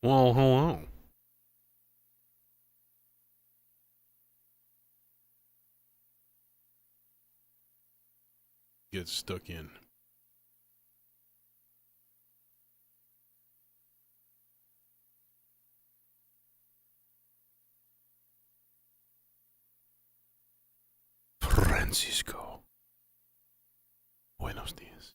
Well, hello. Get stuck in. Francisco. Buenos dias.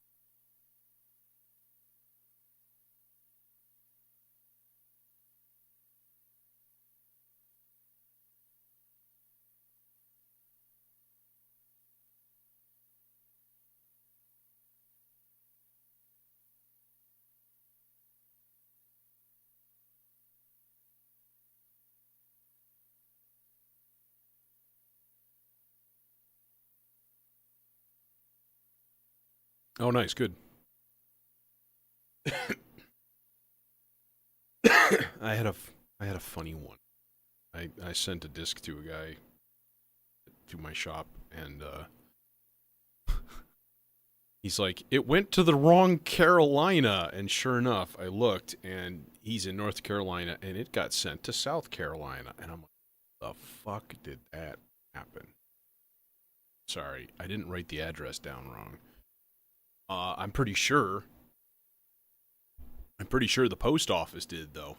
Oh, nice, good. I had a, I had a funny one. I sent a disc to a guy to my shop, and he's like, "It went to the wrong Carolina," and sure enough, I looked, and he's in North Carolina, and it got sent to South Carolina, and I'm like, "The fuck did that happen?" Sorry, I didn't write the address down wrong. I'm pretty sure. I'm pretty sure the post office did though,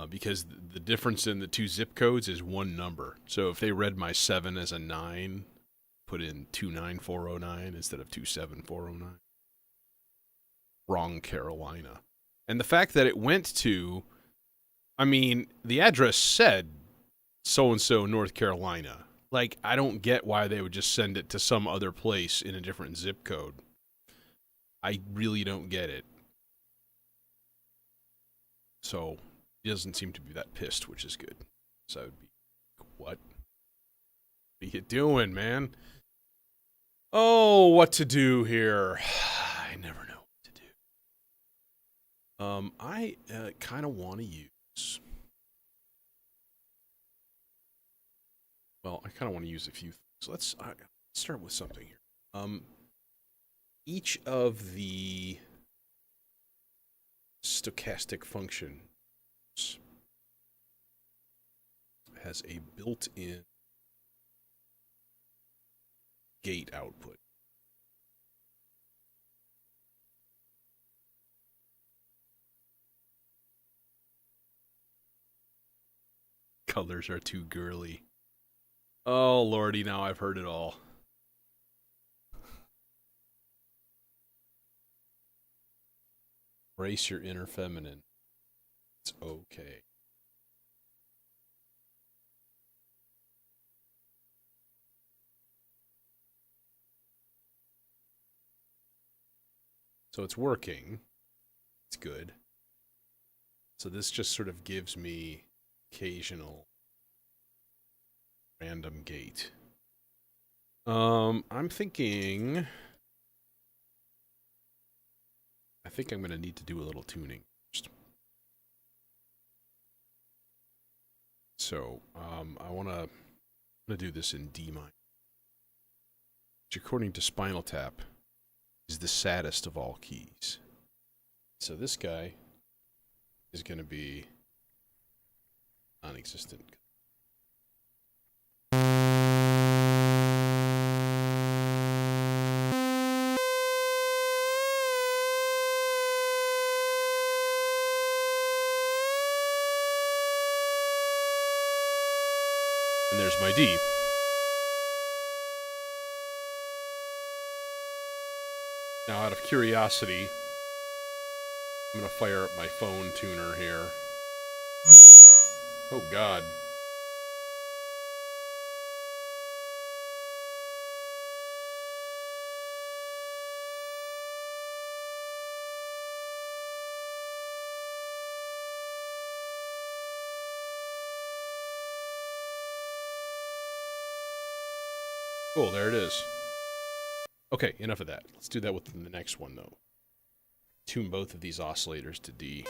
because the difference in the two zip codes is one number. So if they read my 7 as a 9, put in 29409 instead of 27409. Wrong Carolina. And the fact that it went to, I mean, the address said so and so North Carolina. Like, I don't get why they would just send it to some other place in a different zip code. I really don't get it. So he doesn't seem to be that pissed, which is good. So I would be, what? What are you doing, man? Oh, what to do here? I never know what to do. I kind of want to use. Well, I kind of want to use a few things. Let's start with something here. Each of the stochastic functions has a built-in gate output. Colors are too girly. Oh, lordy, now I've heard it all. Brace your inner feminine. It's okay. So it's working. It's good. So this just sort of gives me occasional random gate. I'm thinking. I think I'm going to need to do a little tuning first. So I want to do this in D minor, which according to Spinal Tap is the saddest of all keys. So this guy is going to be non-existent. And there's my D. Now, out of curiosity, I'm going to fire up my phone tuner here. Oh, God. Cool, there it is. Okay, enough of that. Let's do that with the next one, though. Tune both of these oscillators to D.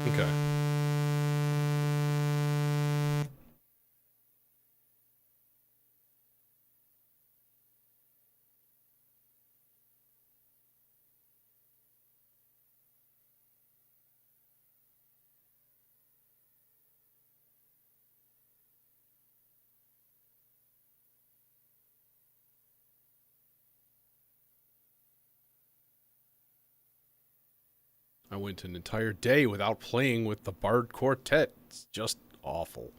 Okay. I went an entire day without playing with the Bard Quartet. It's just awful.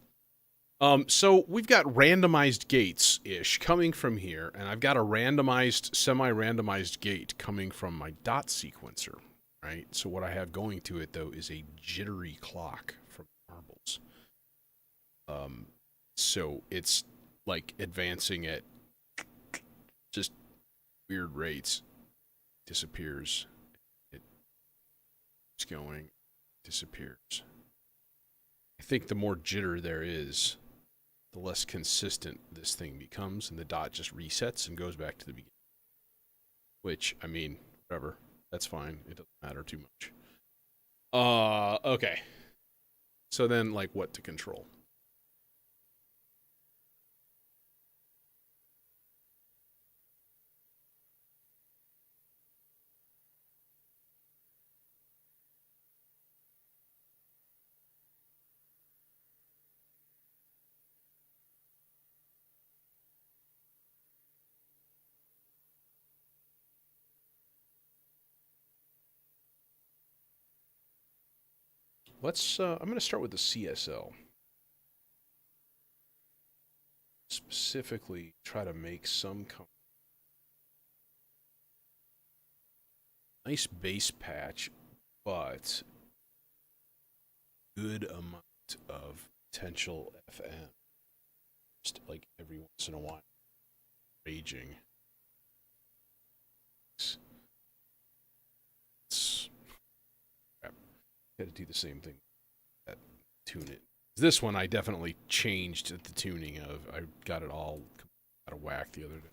So we've got randomized gates ish coming from here, and I've got a randomized, semi-randomized gate coming from my dot sequencer. Right. So what I have going to it though is a jittery clock from Marbles. So it's like advancing at just weird rates. Disappears. It's going. Disappears. I think the more jitter there is, the less consistent this thing becomes, and the dot just resets and goes back to the beginning. Which, I mean, whatever. That's fine. It doesn't matter too much. Okay. So then, like, what to control? I'm going to start with the CSL. Specifically, try to make some nice bass patch, but good amount of potential FM. Just like every once in a while, raging. It's crap. Got to do the same thing. Tune it. This one I definitely changed the tuning of. I got it all out of whack the other day.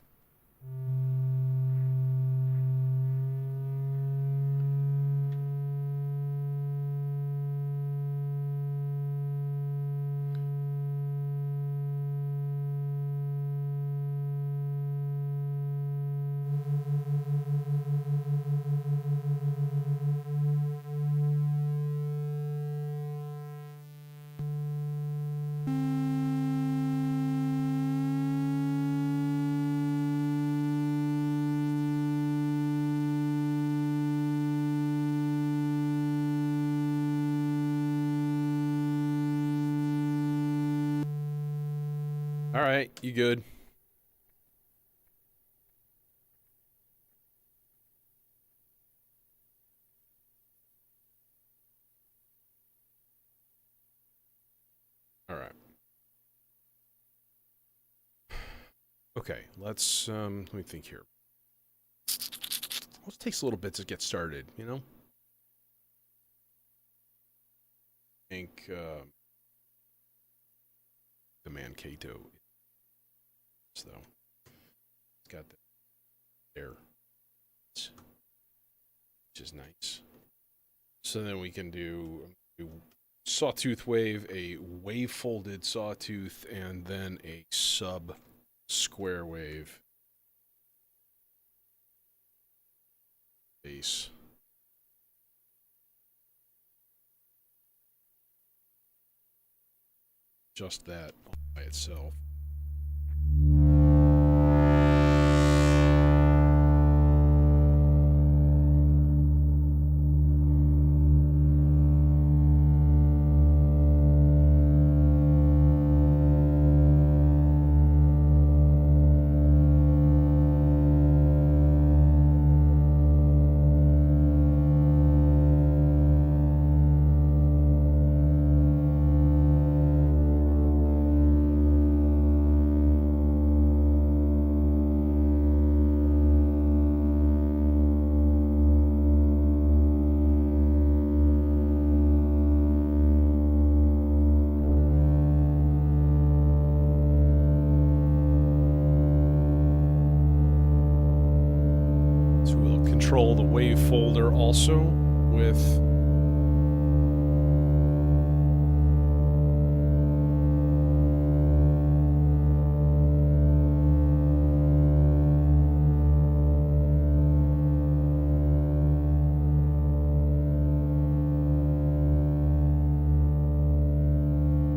All right, you good? All right. Okay, let me think here. It takes a little bit to get started, you know? I think the Mankato, though. It's got that there, which is nice. So then we can do sawtooth wave, a wave folded sawtooth, and then a sub square wave bass. Just that all by itself. control the wave folder also with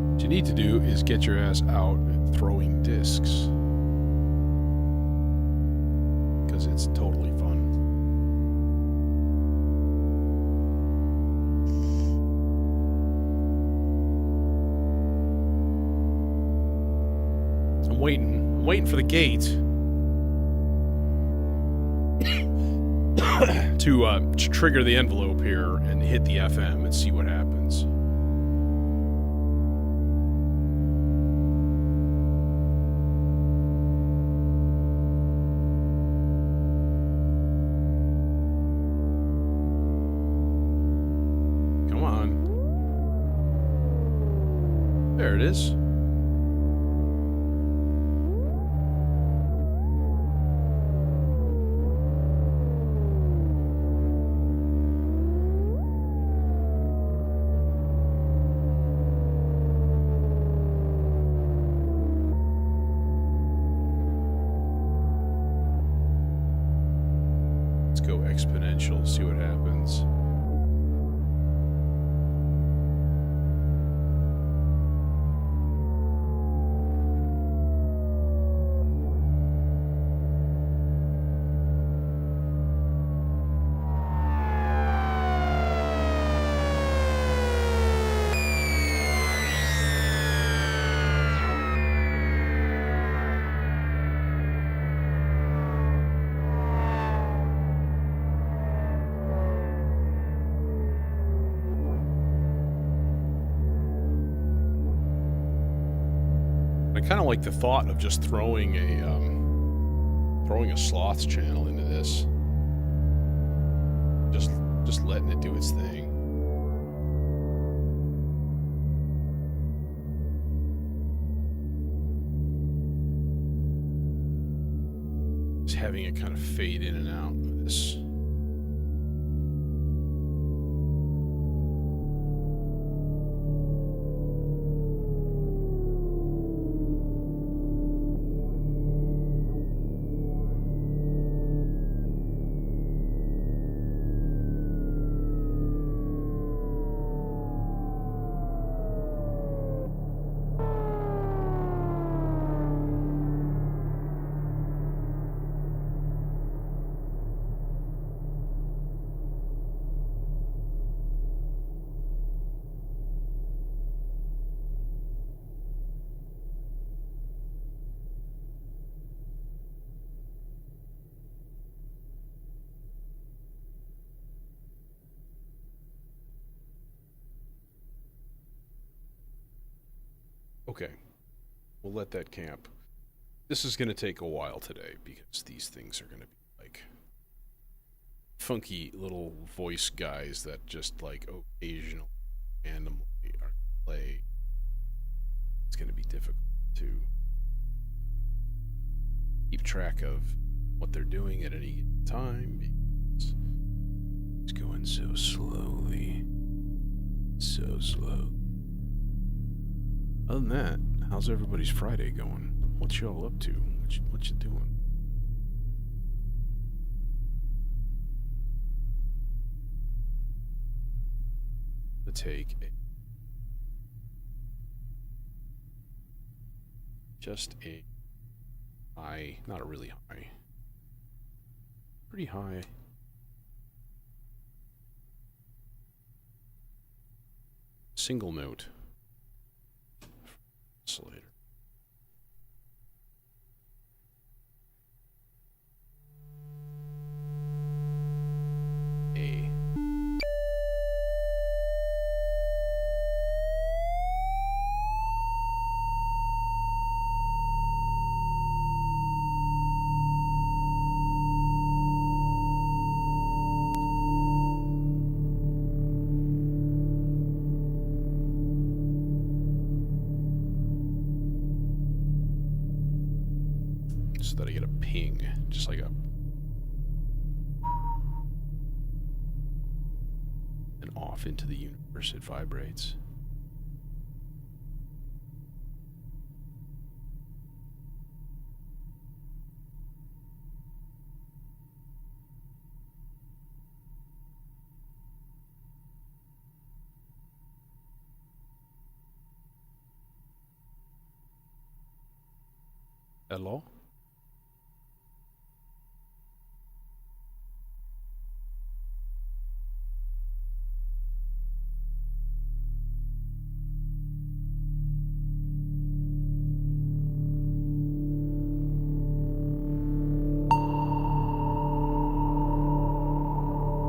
what you need to do is get your ass out and throwing discs. Because it's totally fun. I'm waiting for the gate to trigger the envelope here and hit the FM and see what happens. Come on. There it is. Go exponential, see what happens. I kind of like the thought of just throwing a sloths channel into this. Just letting it do its thing. Just having it kind of fade in and out of this. Okay, we'll let that camp. This is going to take a while today because these things are going to be like funky little voice guys that just like occasionally randomly are play. It's going to be difficult to keep track of what they're doing at any given time because it's going so slowly, so slow. Other than that, how's everybody's Friday going? What y'all up to? What you doing? To take just a high, not a really high, pretty high single note oscillator. A. So that I get a ping, just like a off into the universe. It vibrates. Hello?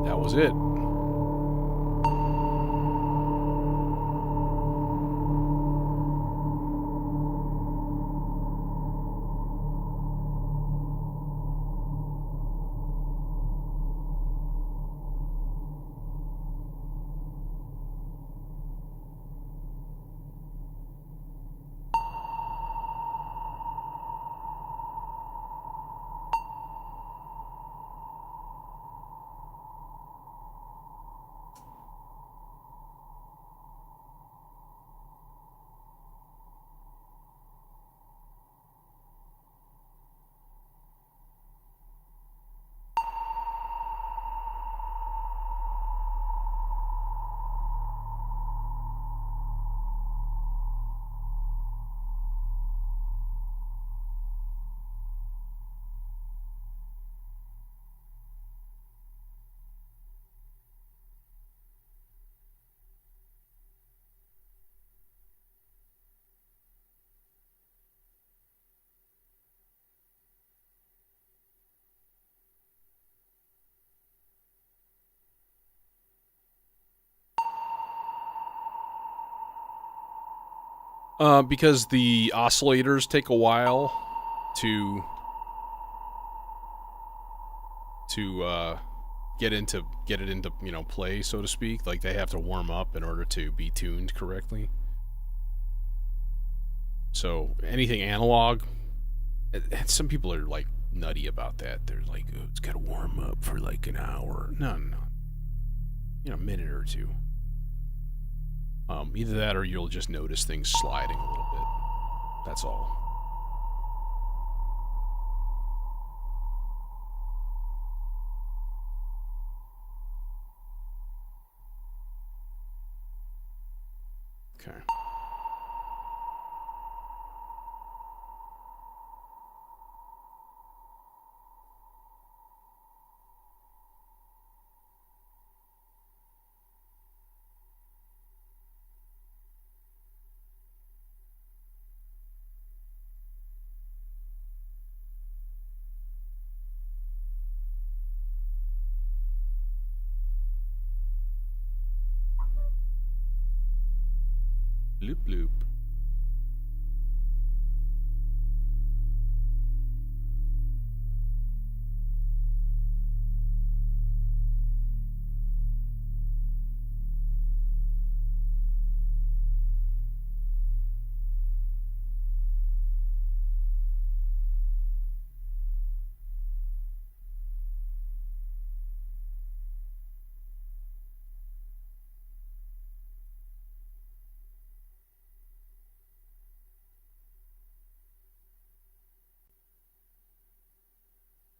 That was it. Because the oscillators take a while to get it into play, so to speak. Like they have to warm up in order to be tuned correctly. So anything analog, and some people are like nutty about that. They're like, oh, it's got to warm up for like an hour. No, a minute or two. Either that or you'll just notice things sliding a little bit. That's all. Okay. Loop loop.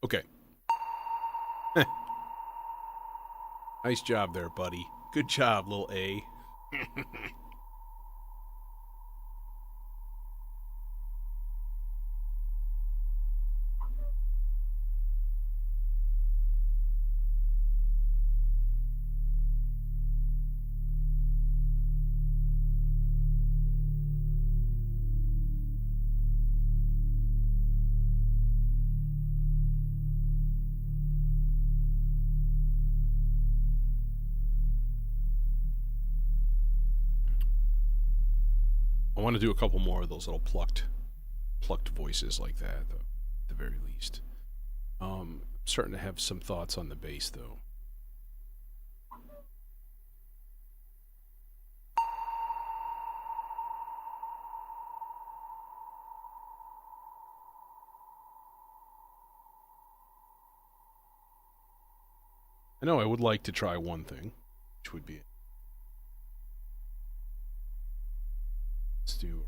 Okay. Nice job there, buddy. Good job, little A. I want to do a couple more of those little plucked voices like that, though, at the very least. Starting to have some thoughts on the bass, though. I know I would like to try one thing, which would be Let's do.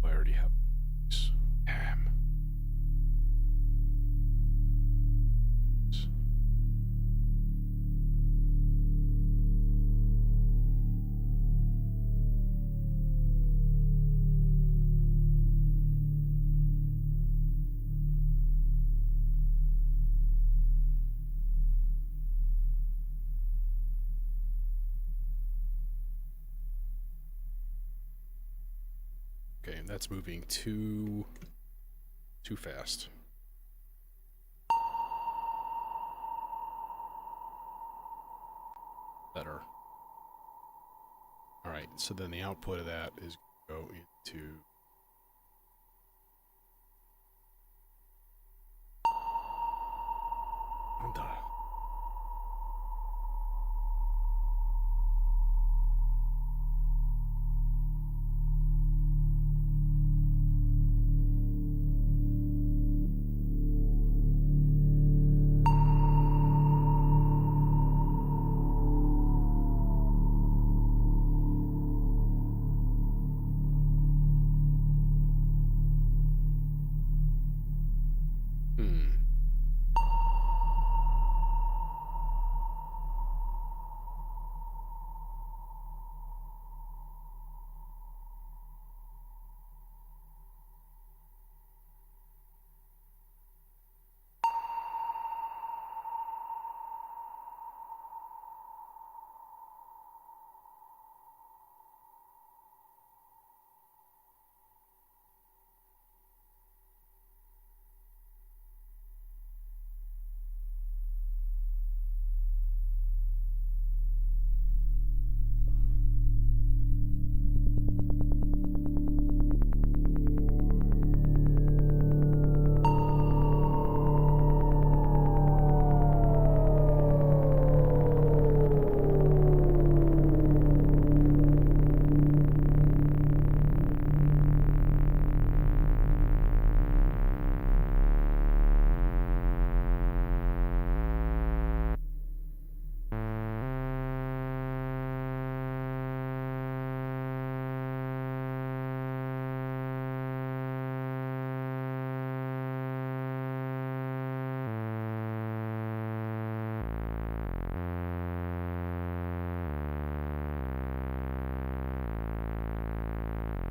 I already have. Damn. Okay, and that's moving too fast. Better. All right, so then the output of that is going to go into. I'm done.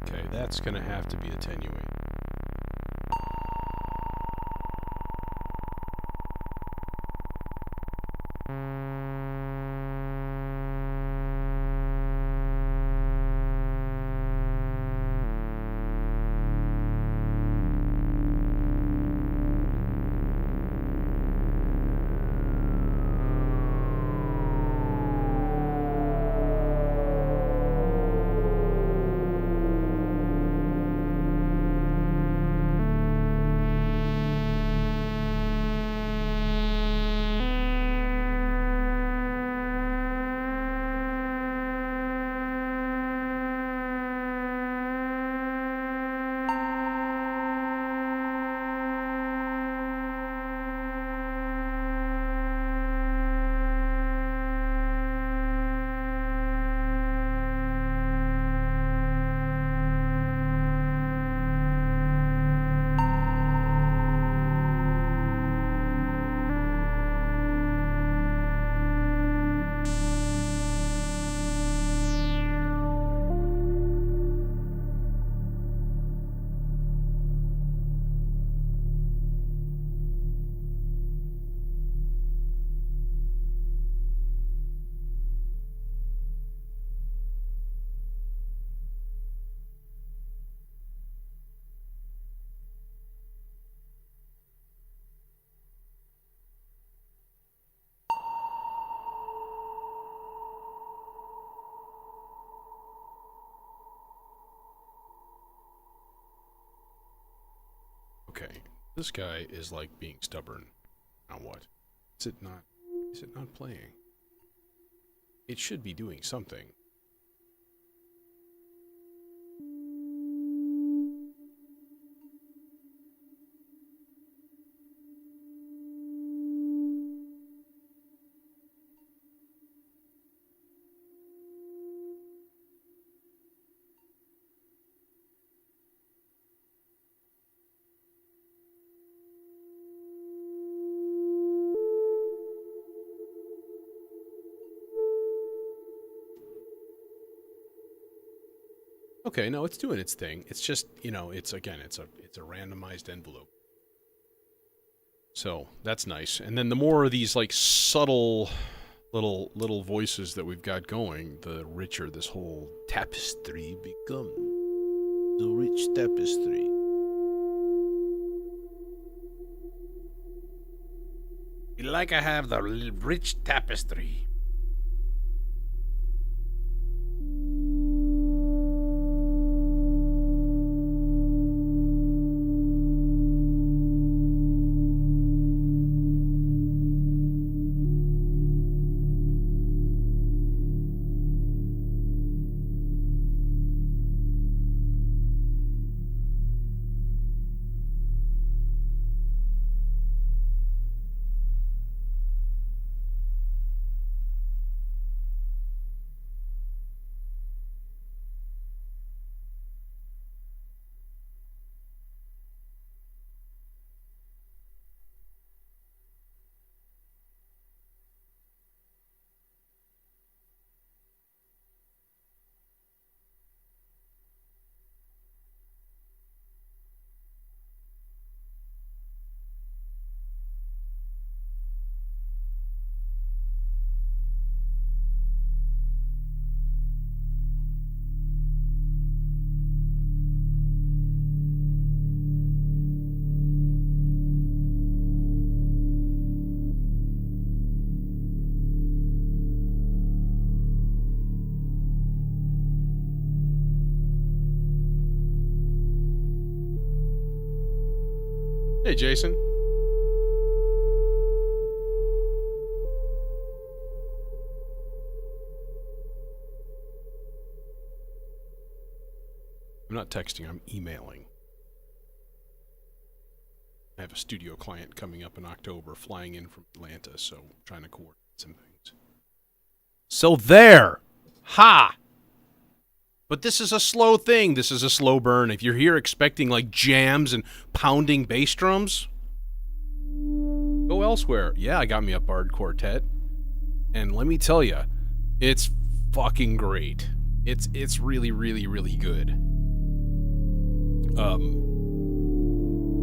Okay, that's going to have to be attenuated. Okay, this guy is like being stubborn. Now what? Is it not? Is it not playing? It should be doing something. Okay, no, it's doing its thing. It's just, it's a randomized envelope. So that's nice. And then the more of these like subtle little voices that we've got going, the richer this whole tapestry becomes. The rich tapestry. Like I have the rich tapestry. Hey, Jason. I'm not texting, I'm emailing. I have a studio client coming up in October, flying in from Atlanta, so I'm trying to coordinate some things. So there! Ha! But this is a slow thing. This is a slow burn. If you're here expecting like jams and pounding bass drums, go elsewhere. Yeah, I got me a Bard Quartet. And let me tell you, it's fucking great. It's really, really, really good.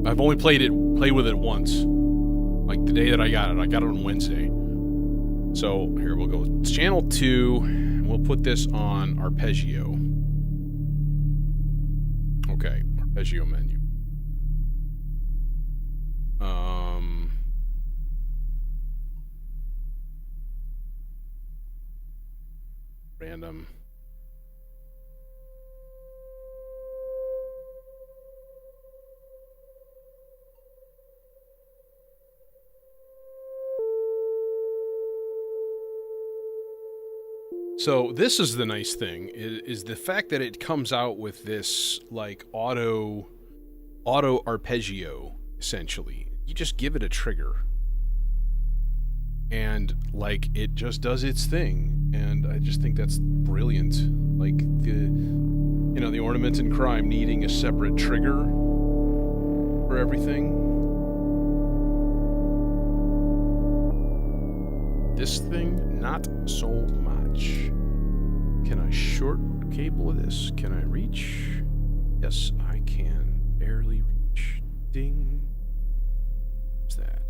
I've only played with it once. Like the day that I got it. I got it on Wednesday. So here we'll go. It's channel 2, and we'll put this on arpeggio. Okay, arpeggio menu. Random. So this is the nice thing, is the fact that it comes out with this like auto arpeggio, essentially. You just give it a trigger and like it just does its thing, and I just think that's brilliant. Like the ornament in crime needing a separate trigger for everything. This thing, not so much. Can I short cable this? Can I reach? Yes, I can. Barely reach. Ding. What's that?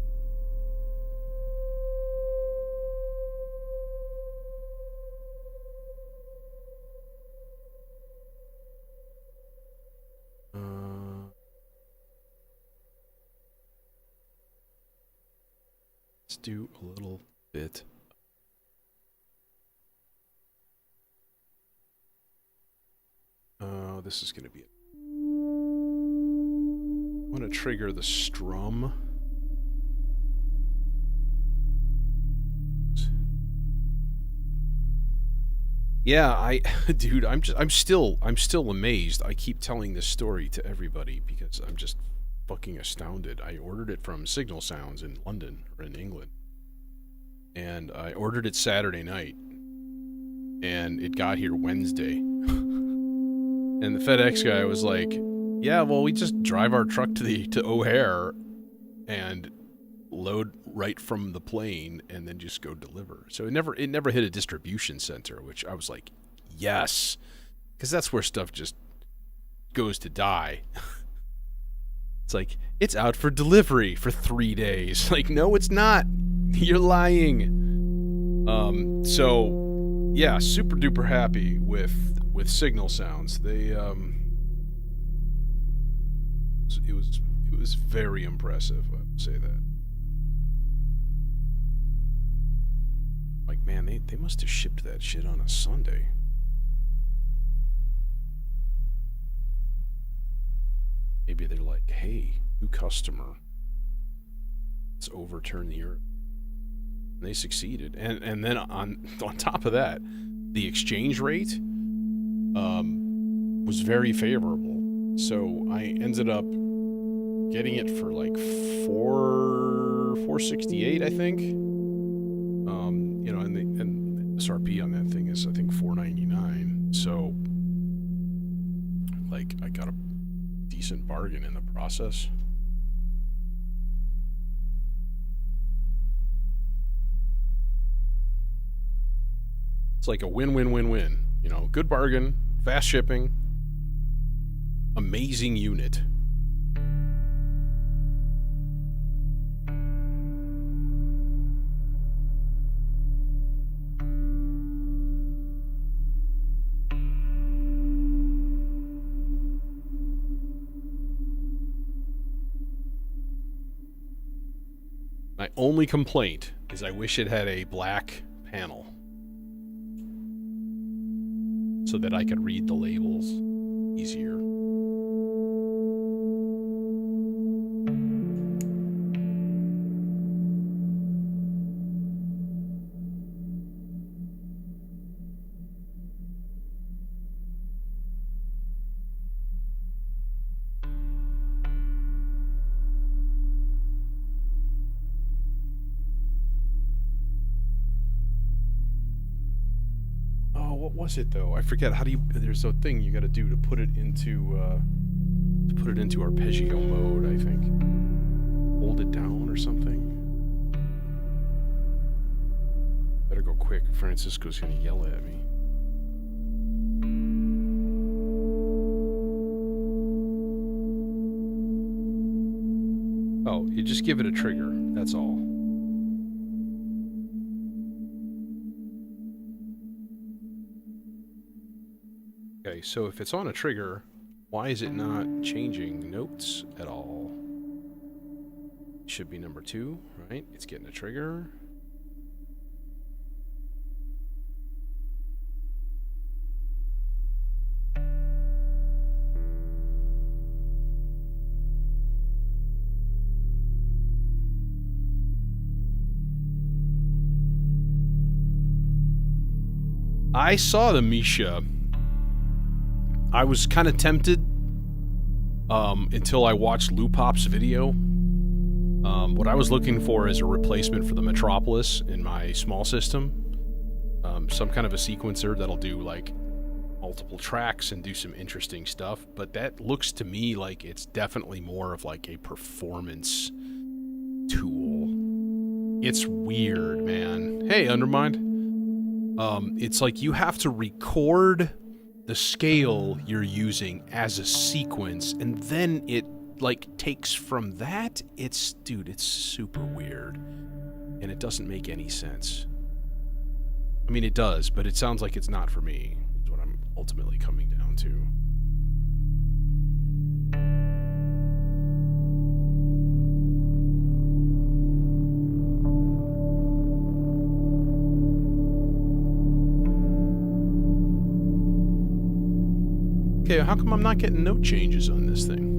Let's do a little bit. This is going to be it. I want to trigger the strum. Yeah, dude, I'm still amazed. I keep telling this story to everybody because I'm just fucking astounded. I ordered it from Signal Sounds in London or in England. And I ordered it Saturday night. And it got here Wednesday. And the FedEx guy was like, yeah, well, we just drive our truck to O'Hare and load right from the plane and then just go deliver. So it never hit a distribution center, which I was like, yes, because that's where stuff just goes to die. It's like, it's out for delivery for 3 days. Like, no, it's not. You're lying. So yeah, super duper happy with Signal Sounds. They it was very impressive, I would say that. Like, man, they must have shipped that shit on a Sunday. Maybe they're like, hey, new customer, let's overturn the earth. And they succeeded. And then on top of that, the exchange rate was very favorable. So I ended up getting it for like $468, I think. You know, and the SRP on that thing is, I think, $499. So like, I got a decent bargain in the process. It's like a win-win-win-win. You know, good bargain, fast shipping, amazing unit. My only complaint is I wish it had a black panel so that I could read the labels easier. What was it though? I forget. How do you? There's a thing you got to do to put it into arpeggio mode. I think. Hold it down or something. Better go quick. Francisco's gonna yell at me. Oh, you just give it a trigger. That's all. Okay, so if it's on a trigger, why is it not changing notes at all? It should be number 2, right? It's getting a trigger. I saw the Misha. I was kind of tempted until I watched Lupop's video. What I was looking for is a replacement for the Metropolis in my small system. Some kind of a sequencer that'll do like multiple tracks and do some interesting stuff. But that looks to me like it's definitely more of like a performance tool. It's weird, man. Hey, Undermind. It's like you have to record the scale you're using as a sequence, and then it like takes from that. It's, dude, it's super weird, and it doesn't make any sense. I mean, it does, but it sounds like it's not for me, is what I'm ultimately coming down to. Okay, how come I'm not getting note changes on this thing?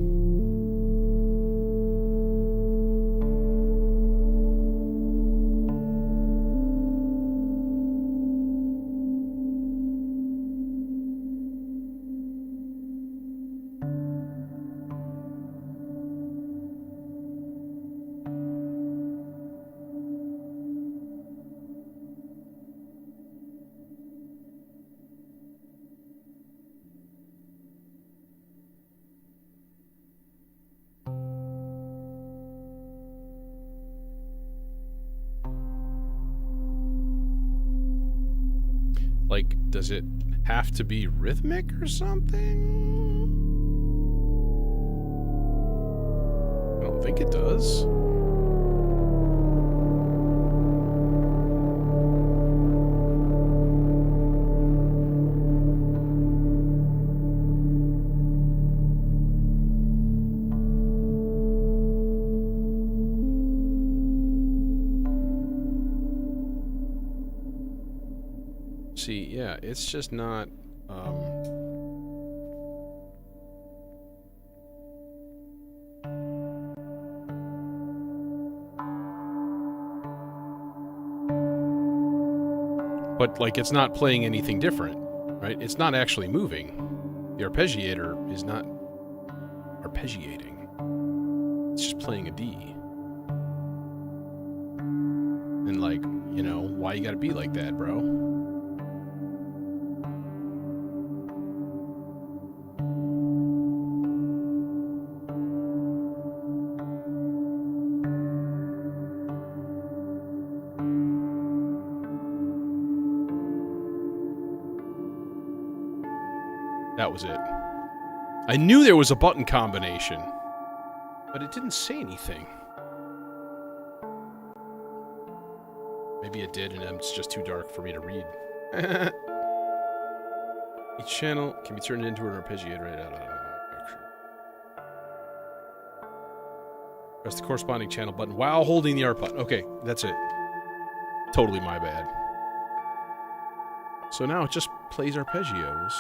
Like, does it have to be rhythmic or something? I don't think it does. See, yeah, it's just not, but, like, it's not playing anything different, right? It's not actually moving. The arpeggiator is not arpeggiating. It's just playing a D. And, like, you know, why you gotta be like that, bro? That was it. I knew there was a button combination, but it didn't say anything. Maybe it did, and it's just too dark for me to read. Each channel can be turned into an arpeggiator. Press the corresponding channel button while holding the ARP button. Okay, that's it. Totally my bad. So now it just plays arpeggios.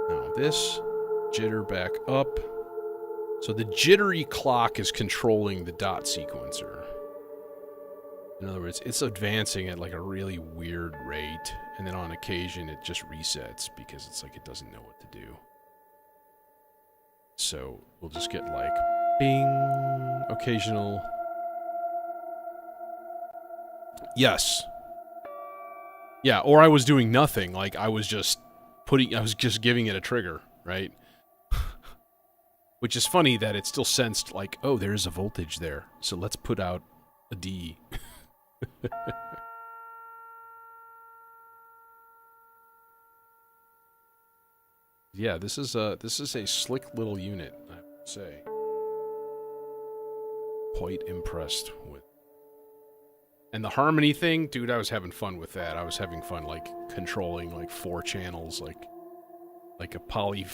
Now this, jitter back up. So the jittery clock is controlling the dot sequencer. In other words, it's advancing at like a really weird rate, and then on occasion it just resets because it's like it doesn't know what to do. So we'll just get like bing, occasional. Yes. Yeah, or I was doing nothing, like I was just giving it a trigger, right? Which is funny that it still sensed like, oh, there's a voltage there, so let's put out a D. Yeah, this is a slick little unit, I would say. Quite impressed with. And the harmony thing, dude, I was having fun with that. I was having fun, like, controlling, like, 4 channels, like a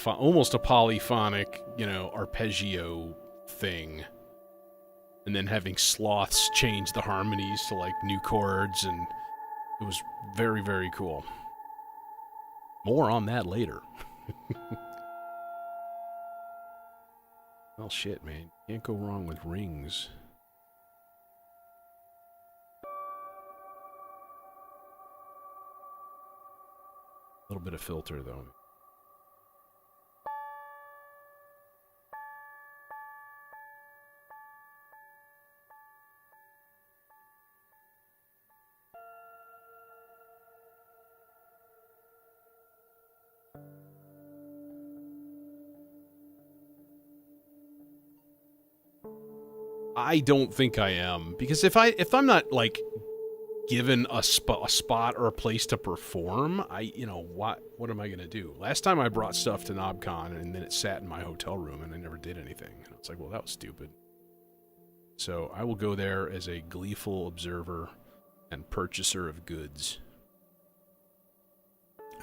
almost a polyphonic, you know, arpeggio thing. And then having sloths change the harmonies to, like, new chords, and it was very, very cool. More on that later. Well, shit, man. Can't go wrong with rings. A little bit of filter, though. I don't think I am, because if I'm not like given a spot or a place to perform, what am I gonna do? Last time I brought stuff to KnobCon and then it sat in my hotel room and I never did anything. And I was like, well, that was stupid. So I will go there as a gleeful observer and purchaser of goods.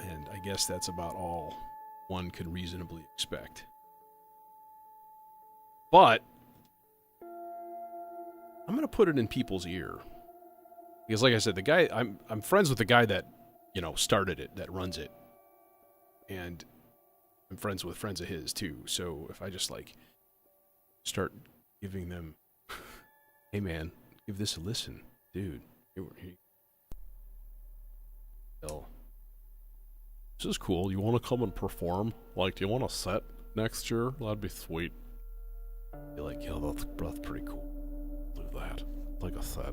And I guess that's about all one could reasonably expect. But I'm gonna put it in people's ear. Because like I said, the guy, I'm friends with the guy that, you know, started it, that runs it. And I'm friends with friends of his too. So if I just like start giving them, hey man, give this a listen. Dude, here. This is cool. You want to come and perform? Like, do you want a set next year? That'd be sweet. You're like, yeah, that's pretty cool. Do that. Like a set,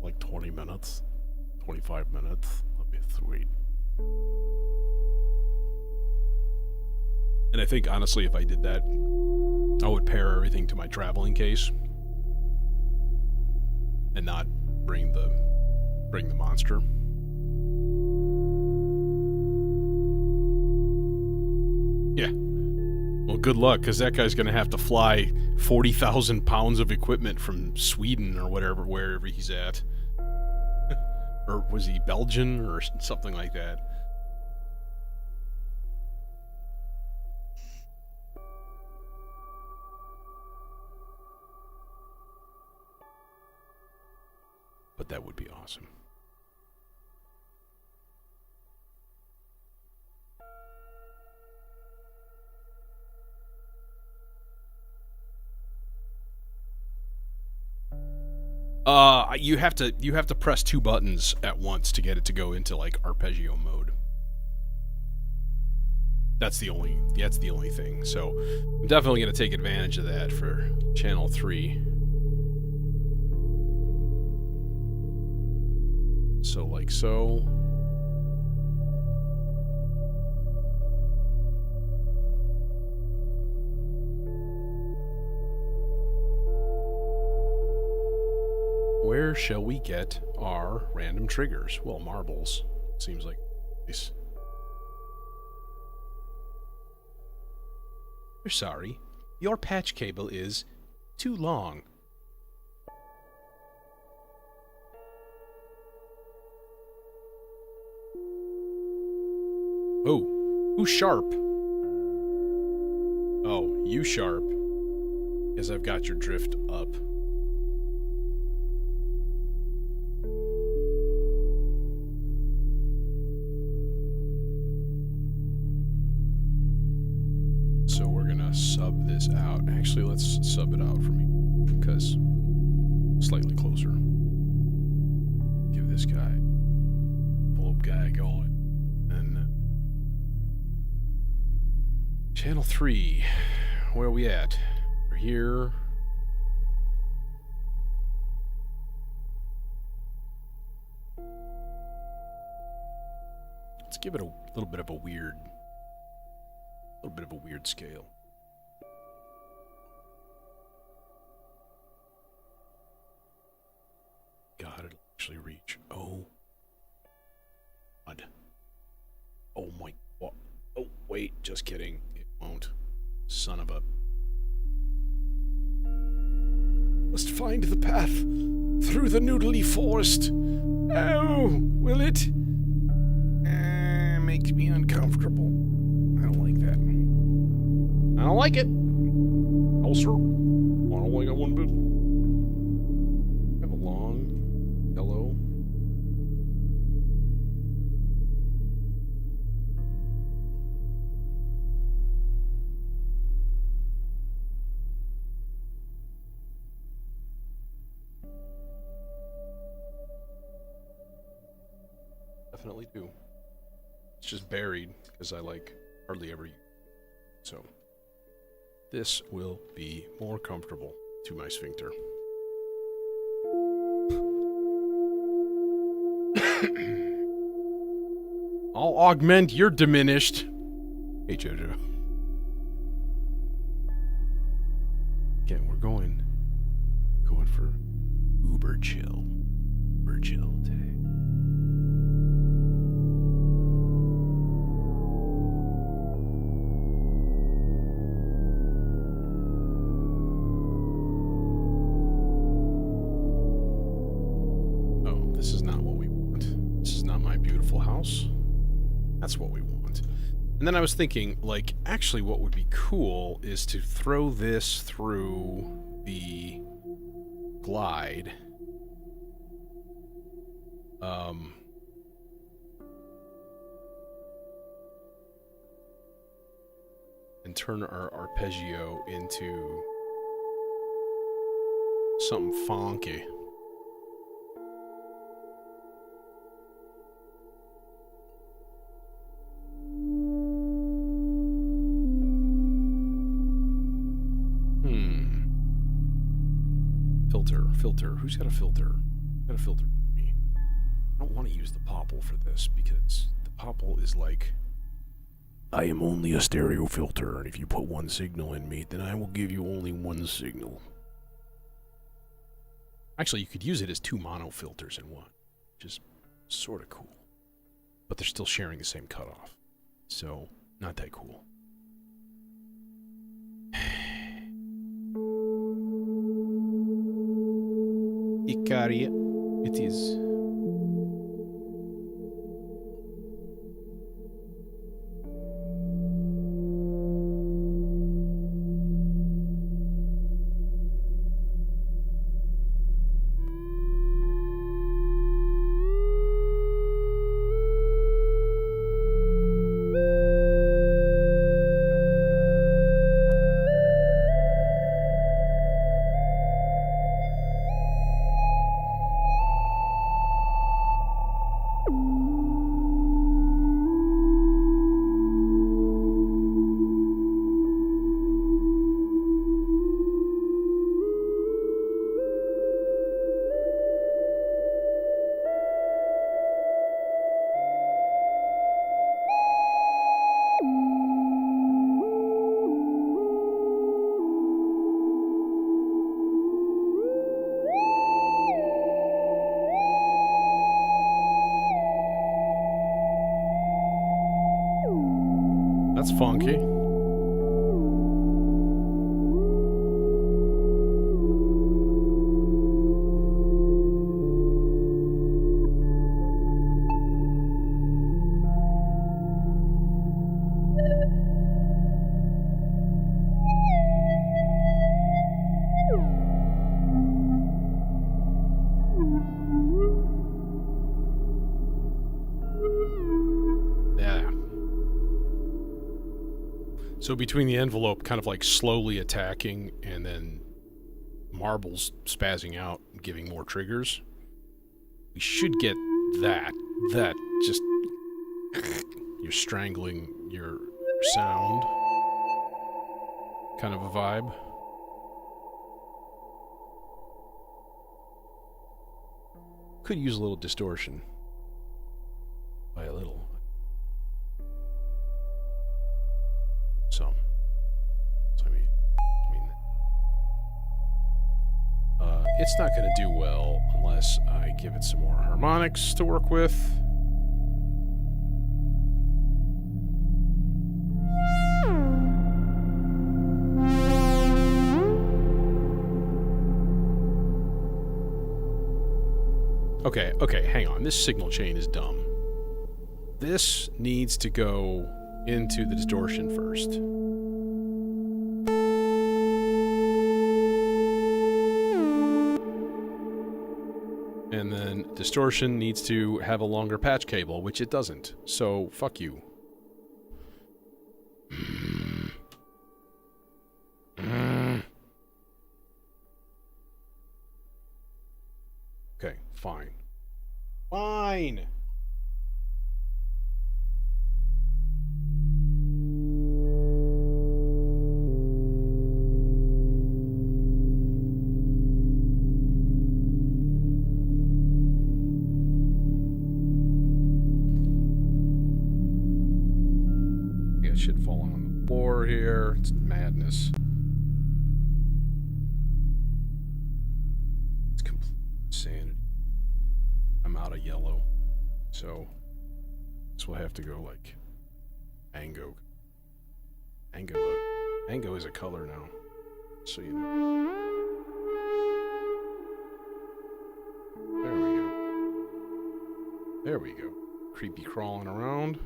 like 20 minutes, 25 minutes. That'd be sweet. And I think, honestly, if I did that, I would pair everything to my traveling case and not bring the monster. Well, good luck, because that guy's going to have to fly 40,000 pounds of equipment from Sweden or whatever, wherever he's at. Or was he Belgian or something like that? But that would be awesome. You have to press 2 buttons at once to get it to go into like arpeggio mode. That's the only thing. So I'm definitely going to take advantage of that for channel 3. So like so. Where shall we get our random triggers? Well, marbles. Seems like nice. We're sorry. Your patch cable is too long. Oh, who's sharp? Oh, you sharp. Because I've got your drift up. So we're gonna sub this out. Actually, let's sub it out for me, because slightly closer. Give this guy, bulb guy going. And channel 3, where are we at? We're here. Let's give it a little bit of a weird scale. God, it'll actually reach. Oh. God. Oh my God. Oh, wait, just kidding. It won't. Son of a... Must find the path through the noodly forest. Oh, will it? Makes me uncomfortable. I don't like that. I don't like it. Oh, sir. I only got one bit. I have a long yellow. Definitely do. It's just buried because I hardly ever use it. So this will be more comfortable to my sphincter. I'll augment your diminished. Hey, Jojo. Again, we're going for uber chill today. This is not what we want. This is not my beautiful house. That's what we want. And then I was thinking, like, actually what would be cool is to throw this through the glide. And turn our arpeggio into something funky. Filter. Who's got a filter? Got a filter for me. I don't want to use the popple for this because the popple is like, I am only a stereo filter, and if you put one signal in me, then I will give you only one signal. Actually, you could use it as 2 mono filters in one, which is sort of cool. But they're still sharing the same cutoff, so not that cool. carry. It is. That's funky. So between the envelope kind of like slowly attacking and then marbles spazzing out and giving more triggers, we should get that just you're strangling your sound kind of a vibe. Could use a little distortion. By a little. So I mean, it's not going to do well unless I give it some more harmonics to work with. Okay, hang on. This signal chain is dumb. This needs to go into the distortion first. And then distortion needs to have a longer patch cable, which it doesn't. So, fuck you. Okay, fine. Fine! Shit falling on the floor here. It's madness. It's complete insanity. I'm out of yellow. So this will have to go like mango. Mango is a color now. So you know. There we go. There we go. Creepy crawling around.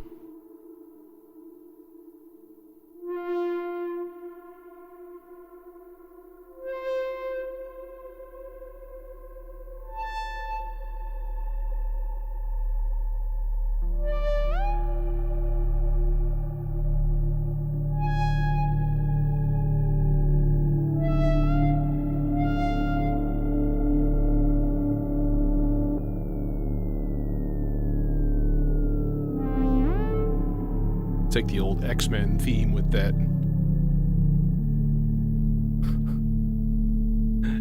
Take the old X-Men theme with that.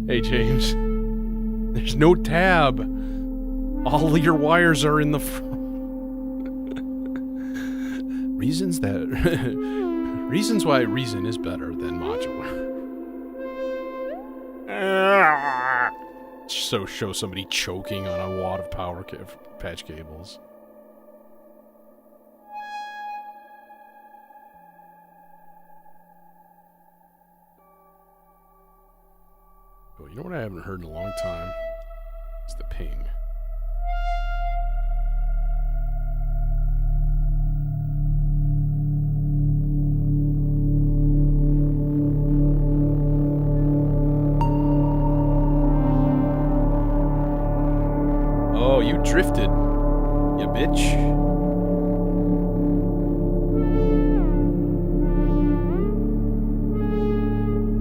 Hey, James. There's no tab. All your wires are in the reasons why Reason is better than modular. So show somebody choking on a wad of power patch cables. You know what I haven't heard in a long time? ping. Oh, you drifted, you bitch.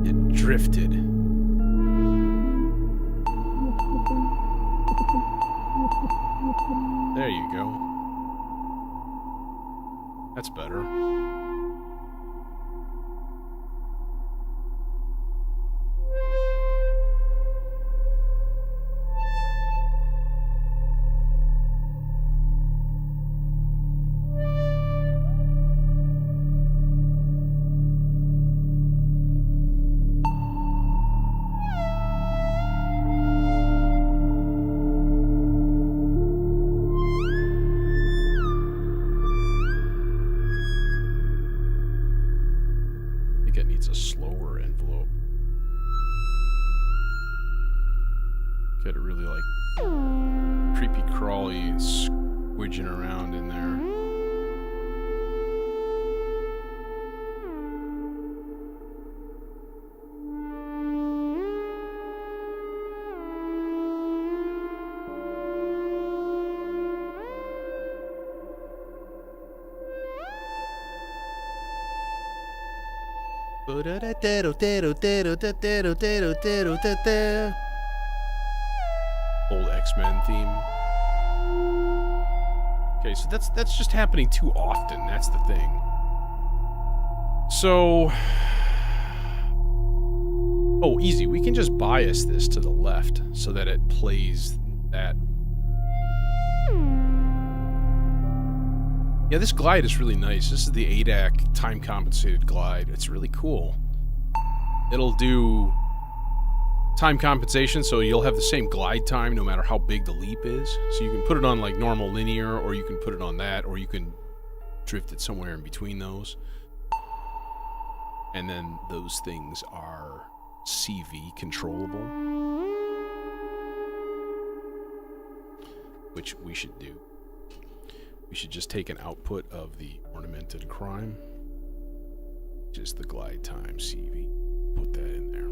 You drifted. There you go. That's better. I think it needs a slower envelope. Get it really like creepy crawly squidging around in there. Old X-Men theme. Okay, so that's just happening too often. That's the thing. So, oh, easy. We can just bias this to the left so that it plays that. Yeah, this glide is really nice. This is the ADAC time-compensated glide. It's really cool. It'll do time compensation, so you'll have the same glide time no matter how big the leap is. So you can put it on like normal linear, or you can put it on that, or you can drift it somewhere in between those. And then those things are CV controllable, which we should do. We should just take an output of the ornamented crime, just the glide time CV. Put that in there.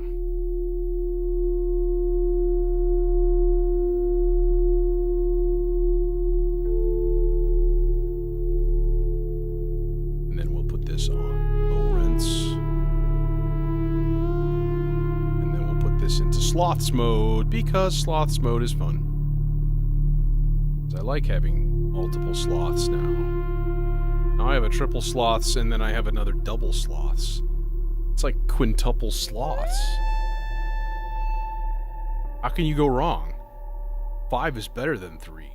And then we'll put this on low rents. And then we'll put this into sloths mode, because sloths mode is fun. Because I like having multiple sloths now. Now I have a triple sloths, and then I have another double sloths. It's like quintuple sloths. How can you go wrong? 5 is better than 3.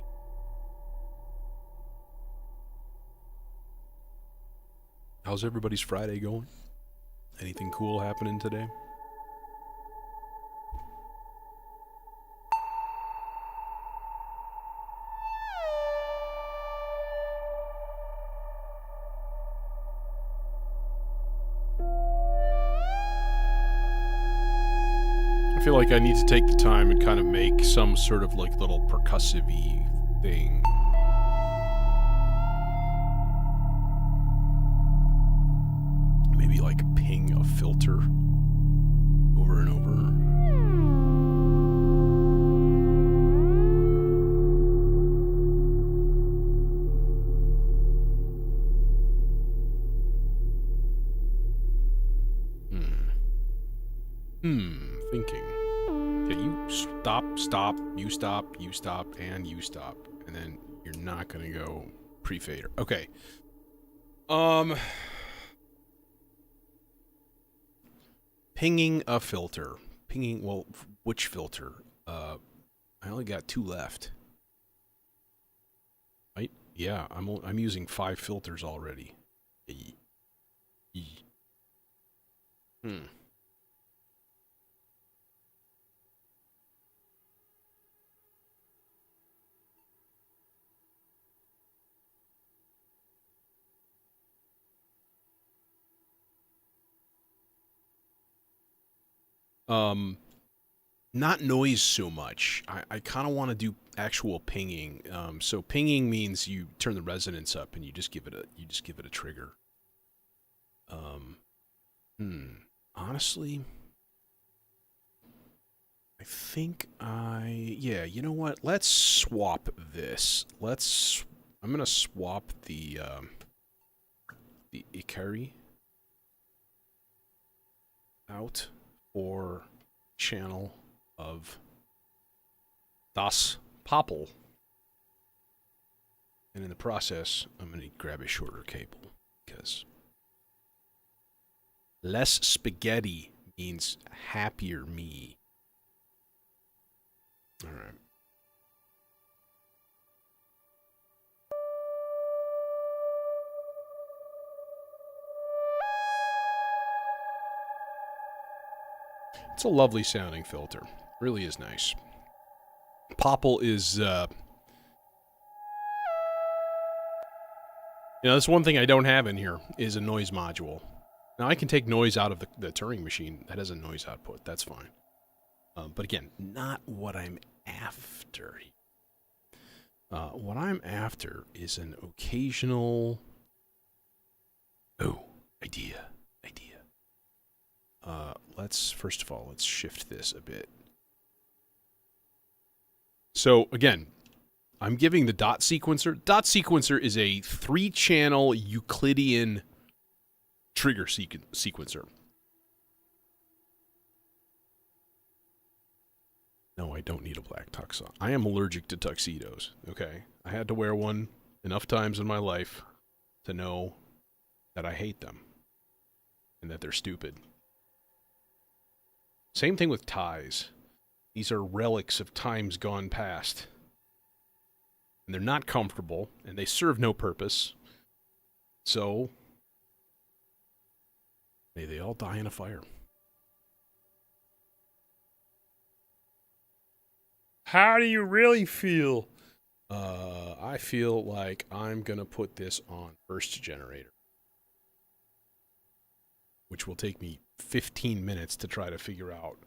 How's everybody's Friday going? Anything cool happening today? I feel like I need to take the time and kind of make some sort of like little percussive-y thing. Maybe like ping a filter over and over. Thinking. Okay, you stop, you stop, and you stop. And then you're not gonna go pre-fader. Okay. Pinging a filter. Well, which filter? I only got 2 left. Right? Yeah, I'm using 5 filters already. not noise so much. I kind of want to do actual pinging. So pinging means you turn the resonance up and you just give it a trigger. Um, Honestly, I think yeah. You know what? Let's swap this. I'm gonna swap the Ikari out for channel of Das Popple. And in the process, I'm going to grab a shorter cable because less spaghetti means happier me. All right. It's a lovely sounding filter. Really is nice. Popple is, that's one thing I don't have in here is a noise module. Now I can take noise out of the Turing machine. That has a noise output. That's fine. But again, not what I'm after. What I'm after is an occasional... idea. First of all, let's shift this a bit. So again, I'm giving the dot sequencer. Dot sequencer is a 3-channel Euclidean trigger sequencer. No, I don't need a black tux on. I am allergic to tuxedos, okay? I had to wear one enough times in my life to know that I hate them and that they're stupid. Same thing with ties. These are relics of times gone past. And they're not comfortable, and they serve no purpose. So, may they all die in a fire. How do you really feel? I feel like I'm going to put this on first generator, which will take me 15 minutes to try to figure out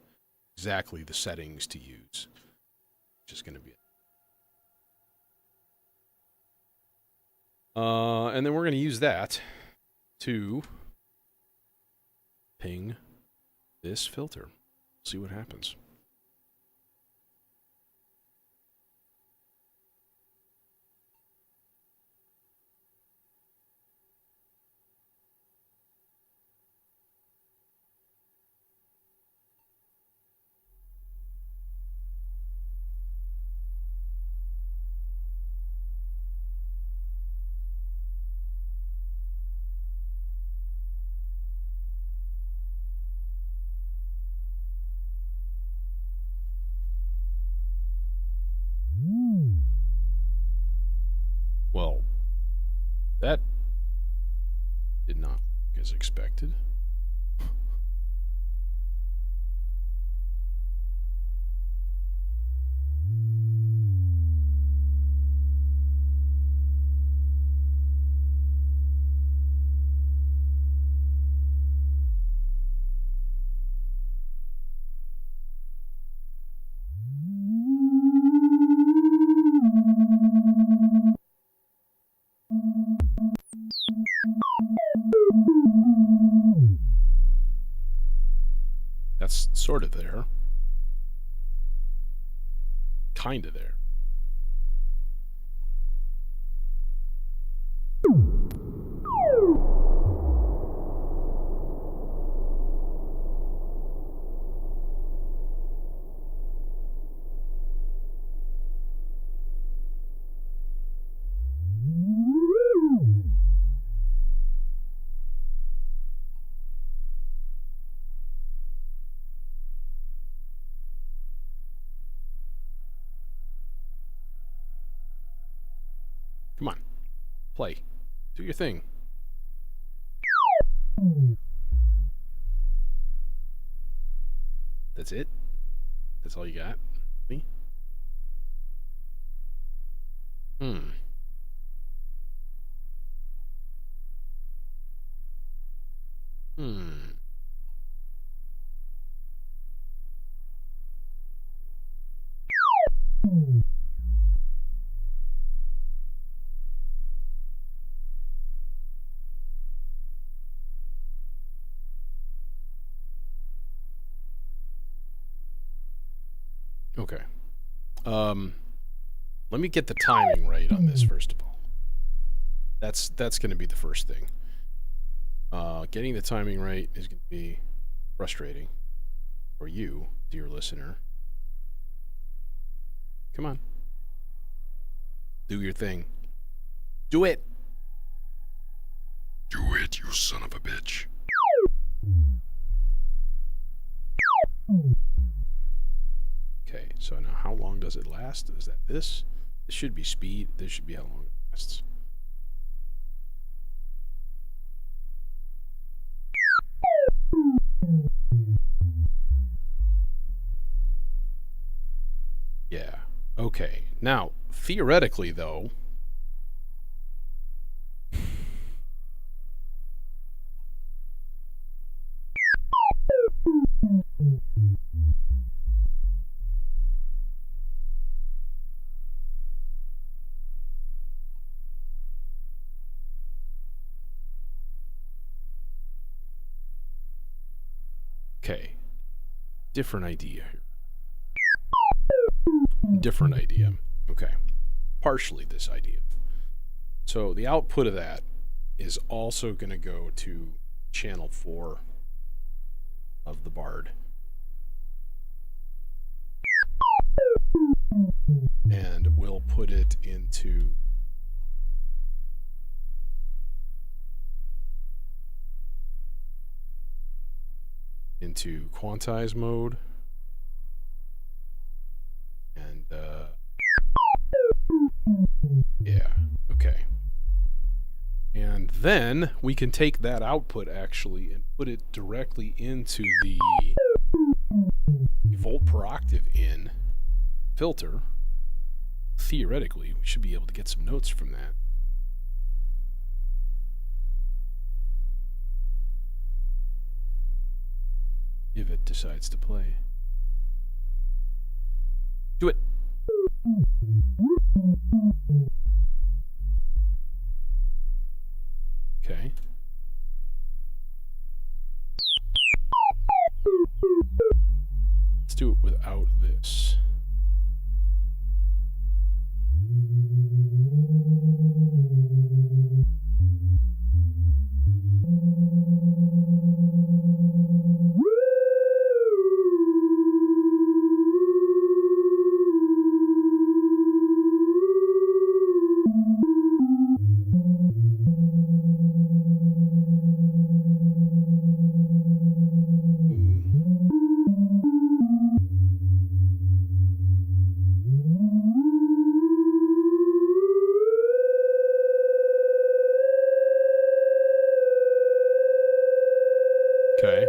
exactly the settings to use, which is going to be it. And then we're going to use that to ping this filter. See what happens. Well, that did not work as expected. That's sort of there. Kind of there. Come on. Play. Do your thing. That's it? That's all you got? Me? Hmm. Okay. Let me get the timing right on this first of all. That's going to be the first thing. Getting the timing right is going to be frustrating for you, dear listener. Come on. Do your thing. Do it. Do it, you son of a bitch. Okay, so now how long does it last? Is that this? This should be speed. This should be how long it lasts. Yeah. Okay. Now, theoretically, though, okay, different idea here. Different idea. Okay. Partially this idea. So the output of that is also going to go to channel 4 of the Bard. And we'll put it into quantize mode. And yeah, okay. And then we can take that output actually and put it directly into the volt per octave in filter. Theoretically, we should be able to get some notes from that. If it decides to play. Do it. Okay. Let's do it without this. Okay.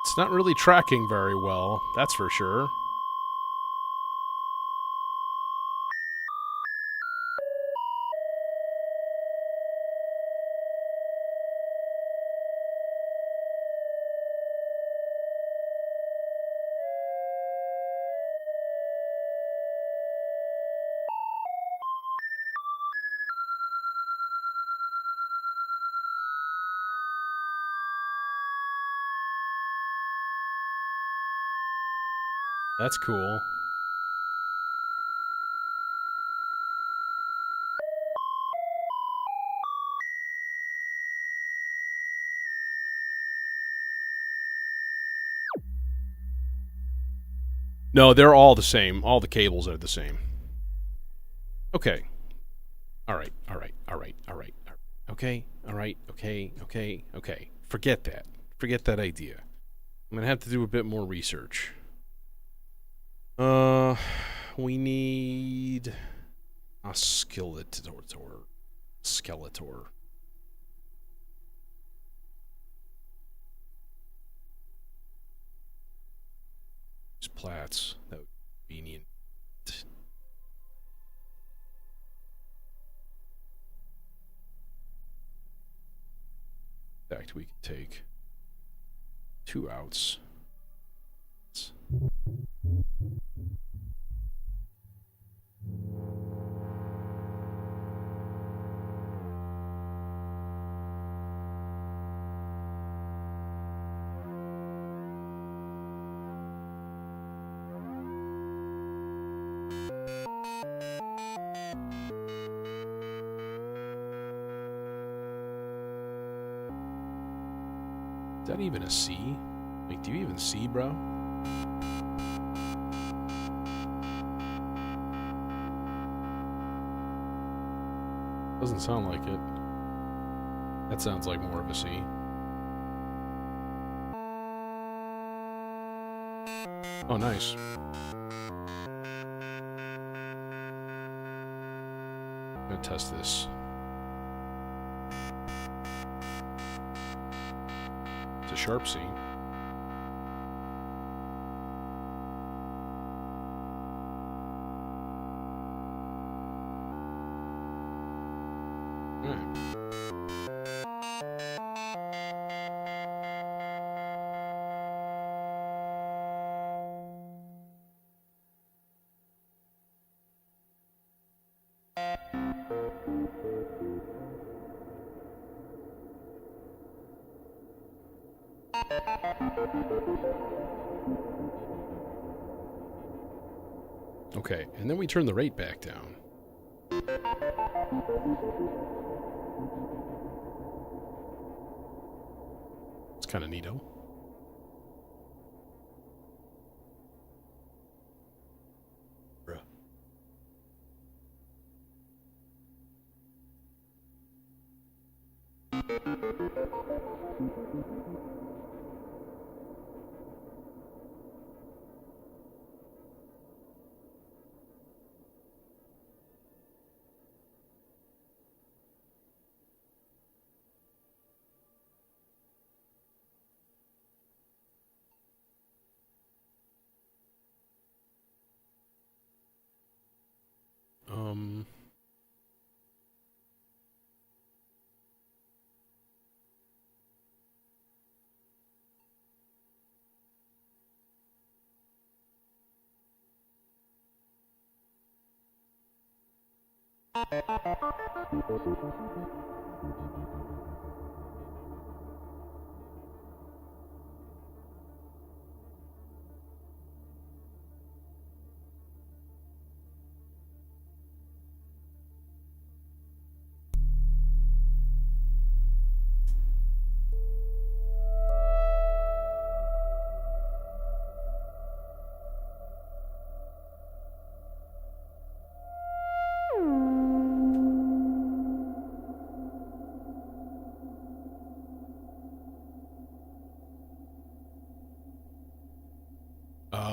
It's not really tracking very well, that's for sure. That's cool. No, they're all the same. All the cables are the same. Okay. All right. All right. All right. All right. Okay. All right. Okay. Okay. Okay. Forget that. Forget that idea. I'm gonna have to do a bit more research. We need a Skeletor. Plats. That would be convenient. In fact, we could take 2 outs. Is that even a C? Like, do you even see, bro? Doesn't sound like it. That sounds like more of a C. Oh, nice. I'm gonna test this. It's a sharp C. Okay, and then we turn the rate back down. It's kind of neato. Bruh.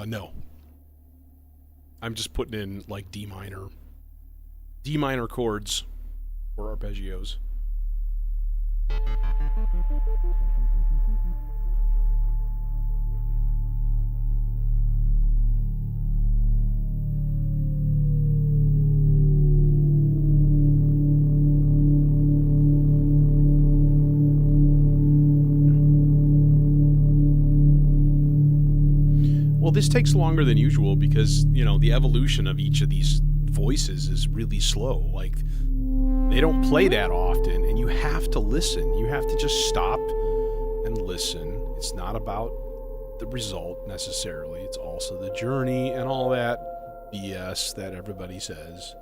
No. I'm just putting in like D minor chords or arpeggios. This takes longer than usual because, you know, the evolution of each of these voices is really slow. Like, they don't play that often, and you have to listen. You have to just stop and listen. It's not about the result necessarily. It's also the journey and all that BS that everybody says.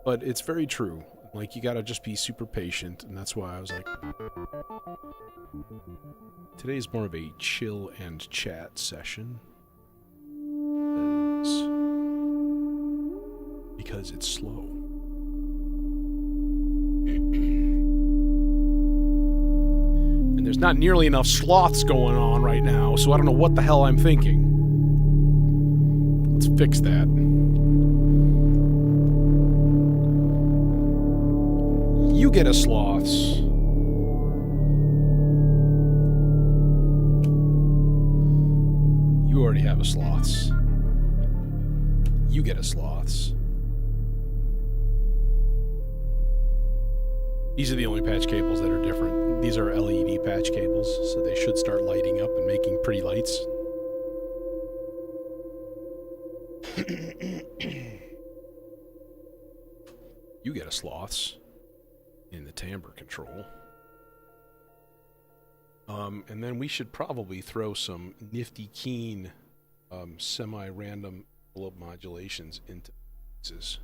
But it's very true. Like, you gotta just be super patient, and that's why I was like, today's more of a chill and chat session. Because it's slow. And there's not nearly enough sloths going on right now, so I don't know what the hell I'm thinking. Let's fix that. You get a sloths. You already have a sloths. You get a sloths. These are the only patch cables that are different. These are LED patch cables, so they should start lighting up and making pretty lights. You get a sloths in the timbre control. And then we should probably throw some nifty keen semi-random envelope modulations into pieces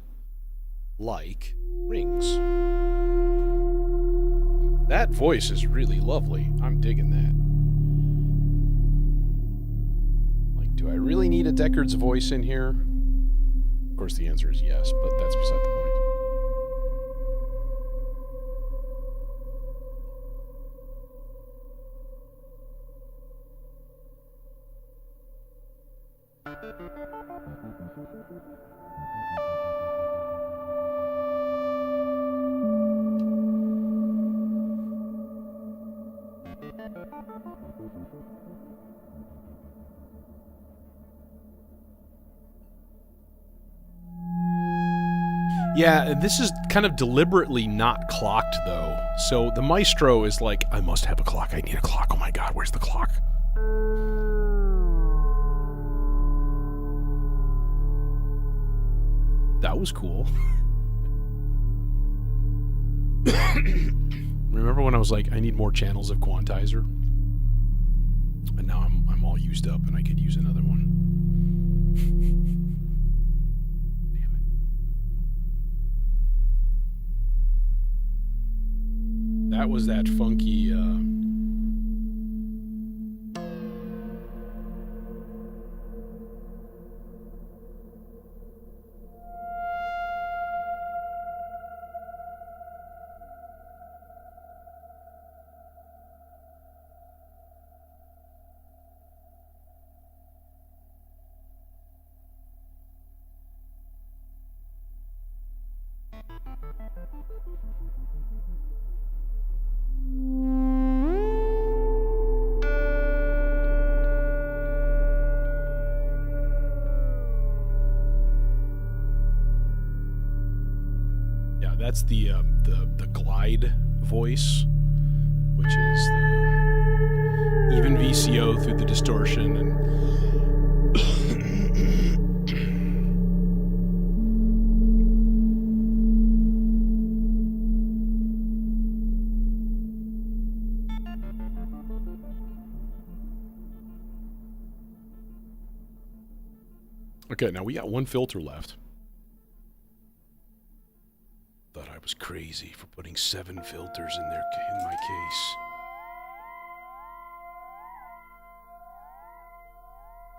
like rings. That voice is really lovely. I'm digging that. Like, do I really need a Deckard's voice in here? Of course the answer is yes, but that's beside the point. Yeah, this is kind of deliberately not clocked, though. So the maestro is like, I must have a clock. I need a clock. Oh my god, where's the clock? That was cool. Remember when I was like, I need more channels of quantizer? And now I'm all used up and I could use another one. Damn it. That was that funky, that's the glide voice, which is the even VCO through the distortion and okay, now we got one filter left. Thought I was crazy for putting 7 filters in my case.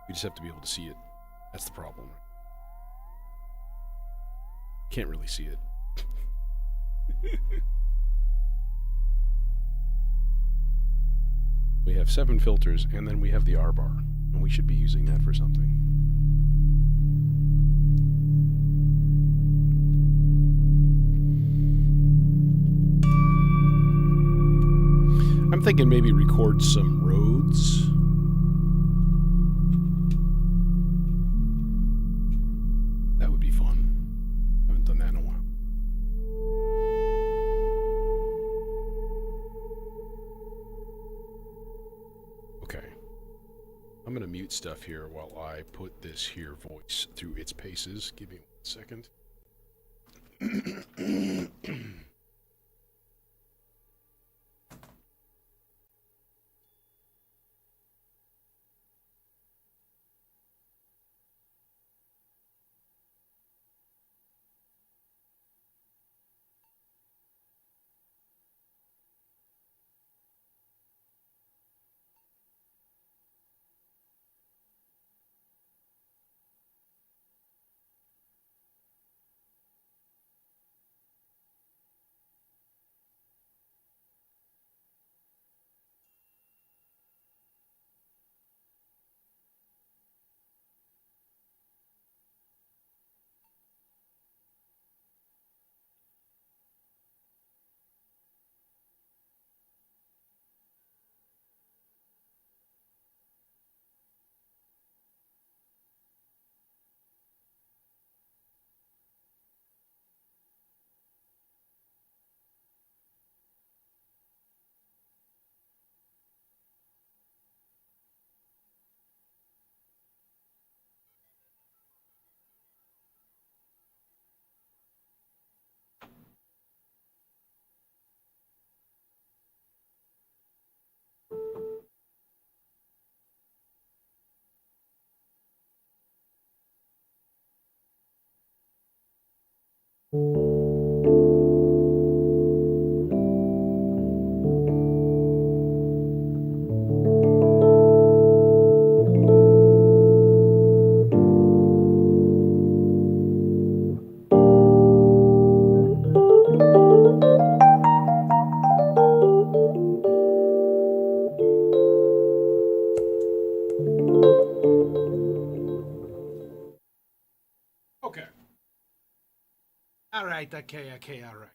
You just have to be able to see it. That's the problem. Can't really see it. We have 7 filters, and then we have the R bar, and we should be using that for something. I'm thinking maybe record some roads. That would be fun. I haven't done that in a while. Okay. I'm going to mute stuff here while I put this here voice through its paces. Give me 1 second. Okay. All right. Okay. All right.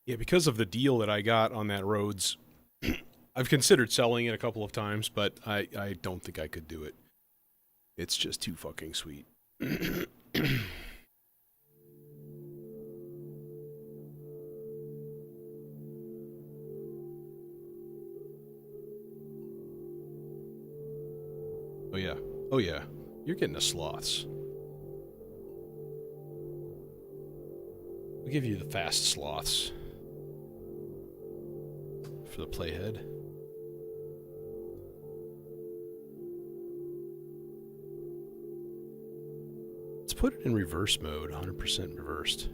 Yeah, because of the deal that I got on that Rhodes, I've considered selling it a couple of times, but I don't think I could do it. It's just too fucking sweet. Oh yeah. Oh yeah. You're getting the sloths. We'll give you the fast sloths. For the playhead. Let's put it in reverse mode, 100% reversed.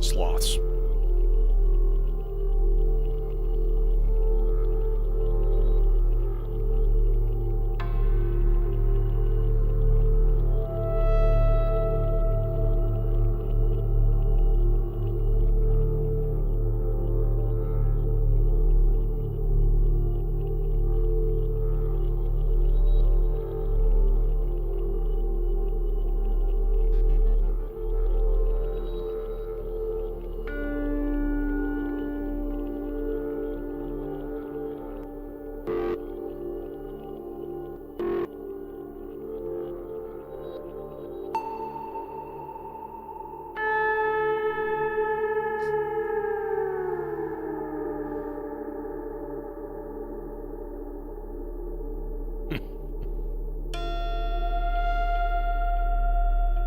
Sloths.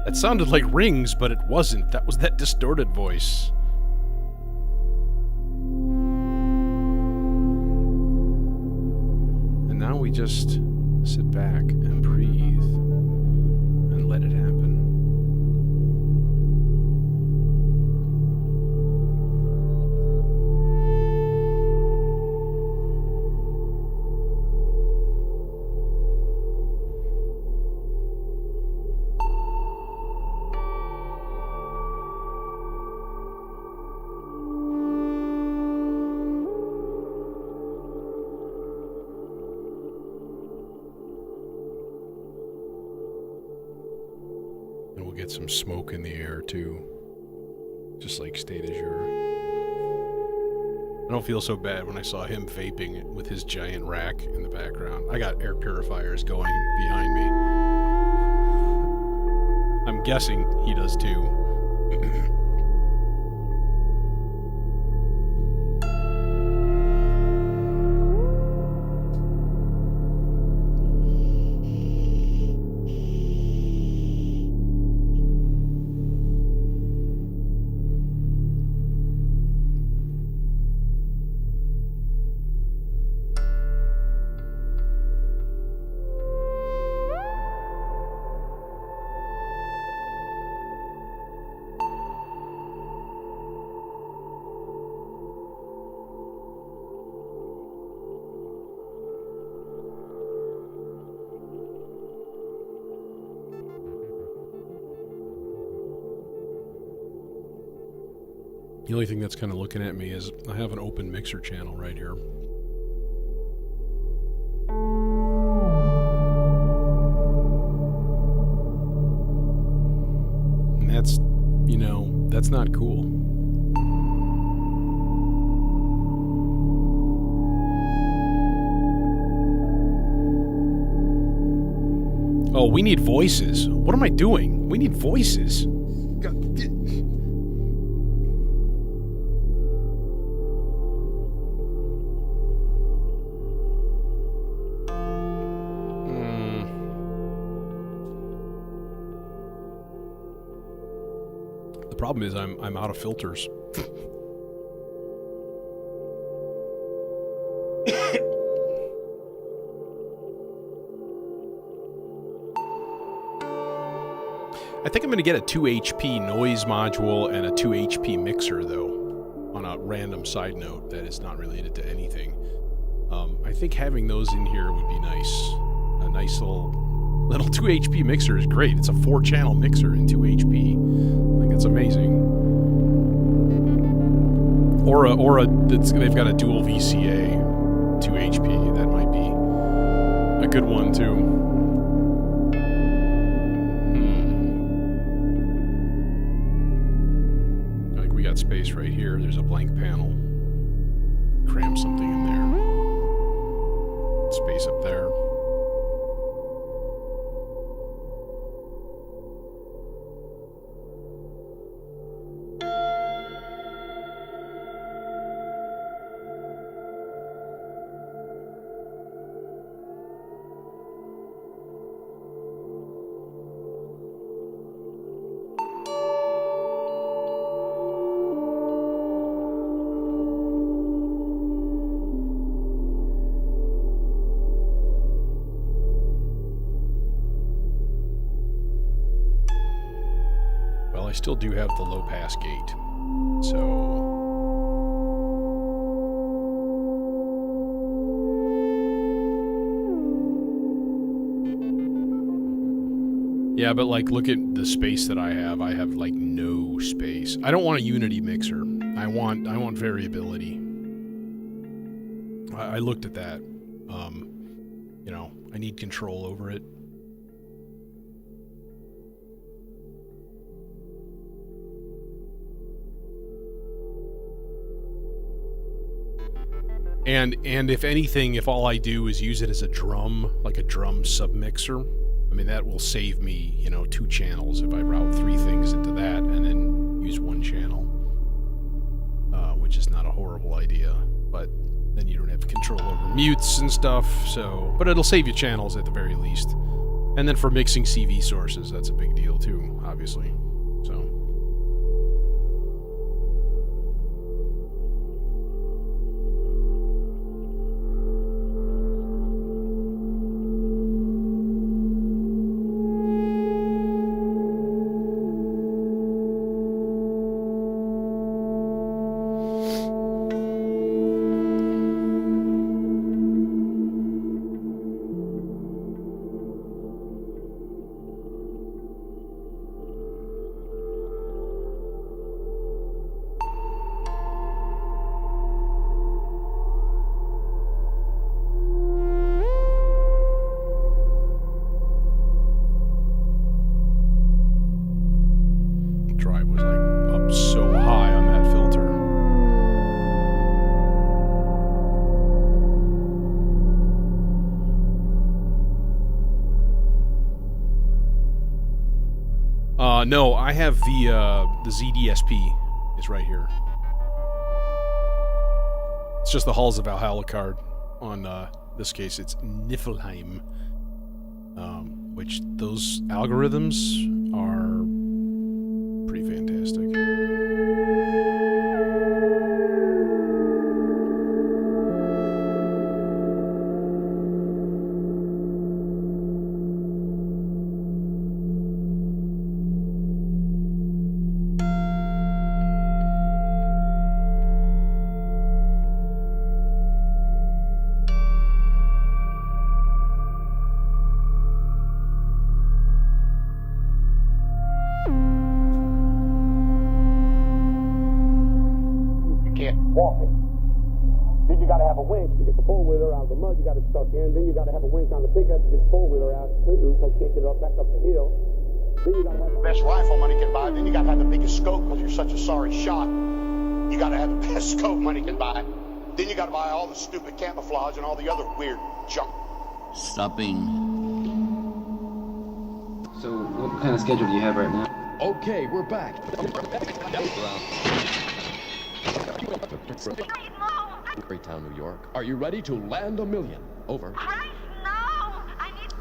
That sounded like rings, but it wasn't. That was that distorted voice. And now we just sit back and breathe and let it happen. get some smoke in the air too. Just like state azure. I don't feel so bad when I saw him vaping with his giant rack in the background. I got air purifiers going behind me. I'm guessing he does too. The only thing that's kind of looking at me is I have an open mixer channel right here. And that's, you know, that's not cool. Oh, we need voices. What am I doing? We need voices. The problem is I'm out of filters. I think I'm going to get a 2 HP noise module and a 2 HP mixer, though, on a random side note that is not related to anything. I think having those in here would be nice. A nice little 2 HP mixer is great. It's a 4-channel mixer in 2 HP. I think it's amazing. Or they've got a dual VCA 2 HP. That might be a good one, too. Space right here. There's a blank panel. Cram something in there. Space up there. I still do have the low pass gate, so yeah, but like look at the space that I have. I have like no space. I don't want a unity mixer. I want variability. I looked at that. You know, I need control over it. And if anything, if all I do is use it as a drum, like a drum submixer, I mean, that will save me, you know, 2 channels if I route 3 things into that and then use 1 channel, which is not a horrible idea, but then you don't have control over mutes and stuff, so, but it'll save you channels at the very least. And then for mixing CV sources, that's a big deal too, obviously, so. No, I have the ZDSP is right here. It's just the Halls of Valhalla card. On this case, it's Niflheim, which those algorithms are pretty fantastic. Then you got to have a winch on the pickup to get the four-wheeler out, too, because you can't get it back up the hill. Then you got to have the best rifle money can buy. Then you got to have the biggest scope because you're such a sorry shot. You got to have the best scope money can buy. Then you got to buy all the stupid camouflage and all the other weird junk. Stopping. So, what kind of schedule do you have right now? Okay, we're back. Greytown, New York. Are you ready to land $1 million? Over. Christ, no! I need...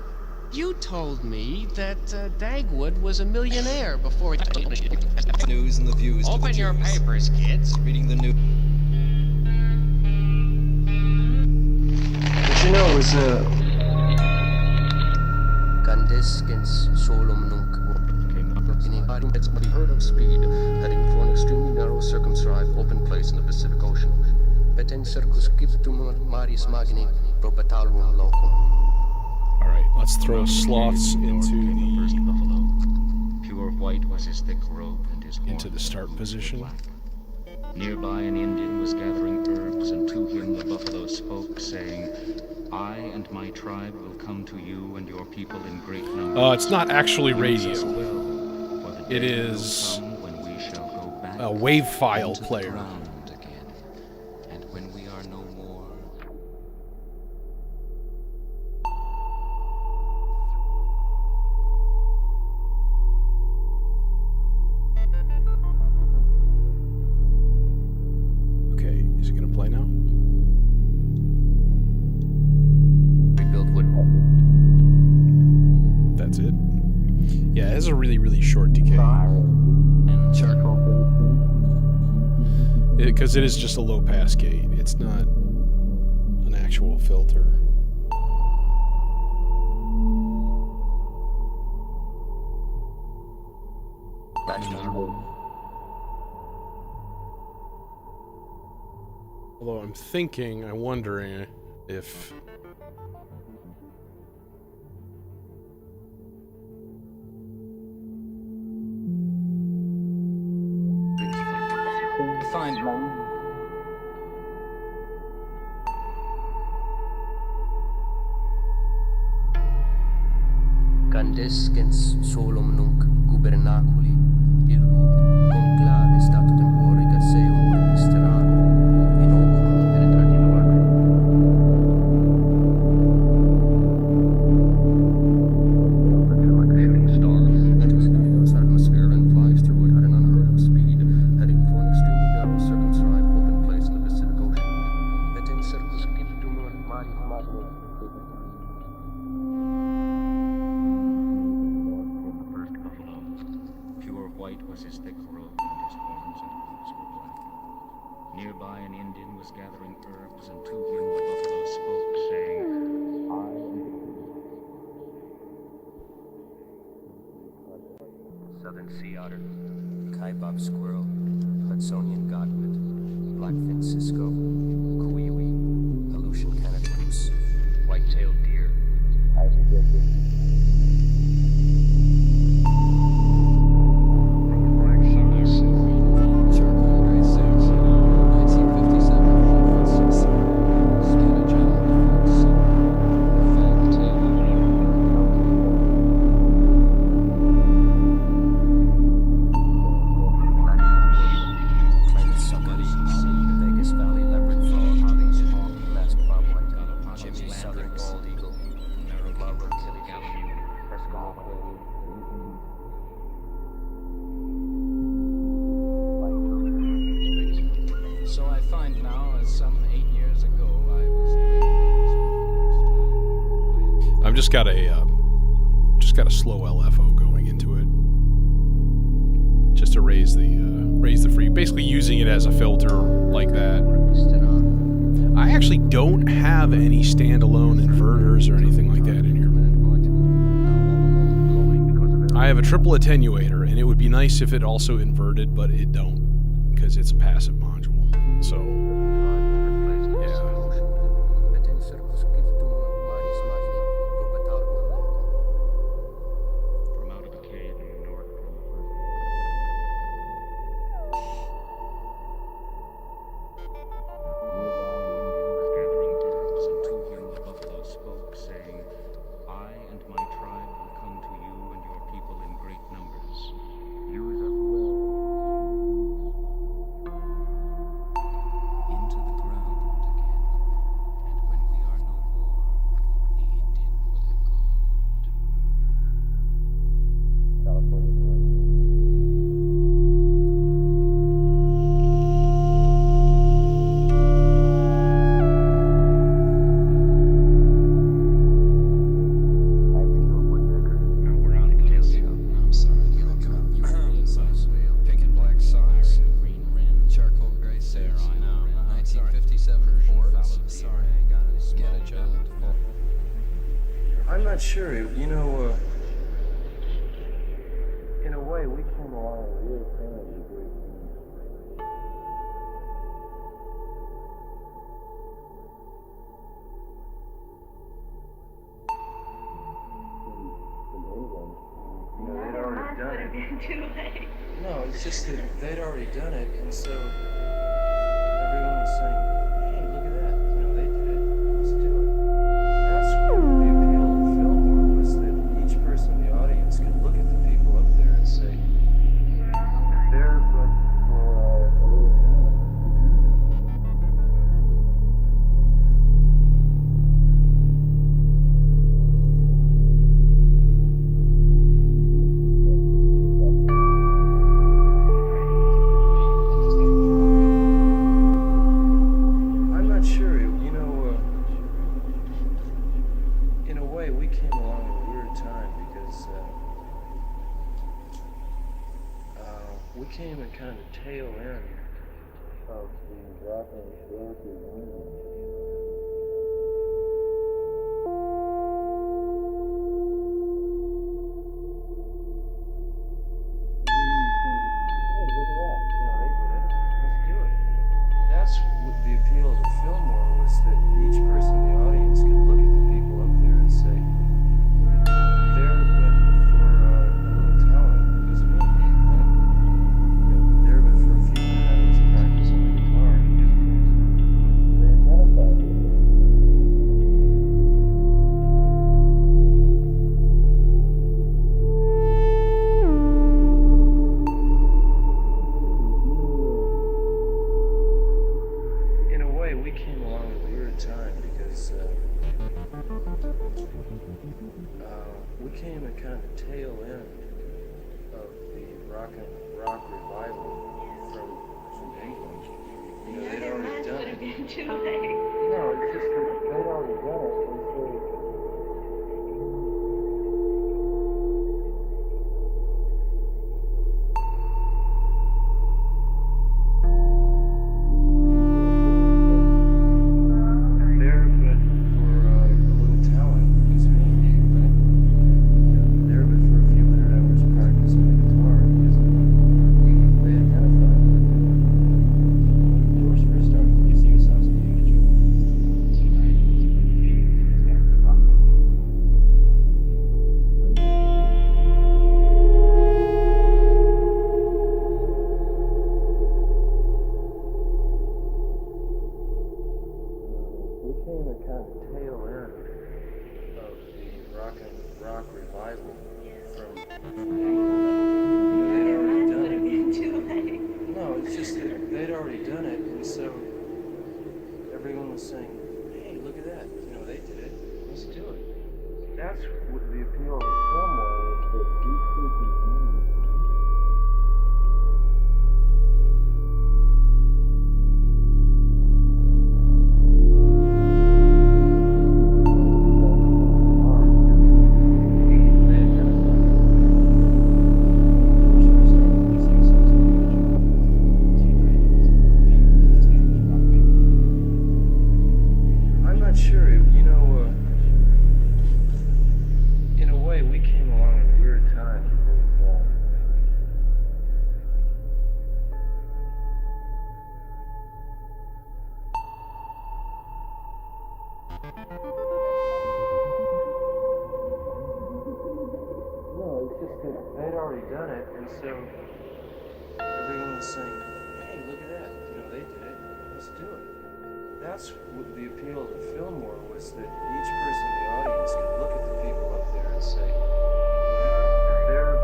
You told me that Dagwood was a millionaire before... News and the views. Open your papers, kids. Reading the news. But you know, it was, Candescens solum nunc. Heard of speed, heading for an extremely narrow, circumscribed, open place in the Pacific Ocean. Peten circumscriptum maris magni, propetarum locum. All right, let's throw sloths into the first the buffalo. Pure white was his thick robe and his into the start position. Nearby an Indian was gathering herbs, and to him the buffalo spoke, saying, I and my tribe will come to you and your people in great numbers. It's not actually radio. It It is a wave file player. Again, and when we are no more. Okay, is it gonna play now? Rebuild wood. That's it. Yeah, it has a really, really short decay. And charcoal. Because it is just a low pass gate. It's not an actual filter. Although I'm wondering if... Find one. Candescens solum nunc gubernaculi, illud conclave stato tempore gaseum orbis terrarum, inoculum penetrati noaque. Like a shooting star, enters the Earth's atmosphere and flies through it at an unheard of speed, heading for an extremely narrow, circumscribed, open place in the Pacific Ocean. Et in circumscriptum maris magni. White was his thick robe, and his horns and hooves were black. Nearby an Indian was gathering herbs, and to him the buffalo spoke, saying, Southern sea otter, kaibab squirrel, Hudsonian godwit, blackfin cisco, kuiwi, Aleutian Canada goose, white-tailed deer. just got a slow LFO going into it, just to raise the free. Basically, using it as a filter like that. I actually don't have any standalone inverters or anything like that in here. I have a triple attenuator, and it would be nice if it also inverted, but it don't, because it's a passive module. So, yeah. From out of a cave in the north gathering herbs, and to him the buffalo spoke, saying, I and my tribe will come to you and your people in great numbers. Use us well. Into the ground again, and when we are no more, the Indian will have gone. I'm sorry. Pink and black socks. Charcoal gray suits. 1957 Fords. Sorry, I got it. Get a job. I'm not sure. You know, in a way, we came along a weird time. You know, they'd already done it. No, it's just that they'd already done it, and so everyone was saying, "Hey, look at that! You know, they did it. Let's do it." That's what the appeal of Fillmore was, that each person in the audience could look at the people up there and say, "They're but for a little talent." I'm not sure. You know, in a way, we came along at a weird time because we came at kind of the tail end of the rock and roll movement. That's what the appeal of Fillmore was, that each person in the audience could look at the people up there and say, they're but for a little talent because of me. They're but for a few hours of practice on the guitar. They identified with it. In a way, we came along at a weird time because we came at kind of the tail end of the rock revival from England. You know, they'd already done it. No, it's just that they'd already done it, and so they're but for a little talent because of me. They're but for a few hundred hours of practice on the guitar because of me. They identified with it. When George first started using yourselves in the image of we came at kind of the tail end of the rock revival from England. They'd already done it. No, it's just that they'd already done it, and so everyone was saying, "Hey, look at that! You know, they did it. Let's do it." That's what the appeal of the film was, that each person They'd already done it, and so everyone was saying, hey, look at that. You know, they did it. Let's do it. That's what the appeal of the Fillmore was, that each person in the audience could look at the people up there and say, they're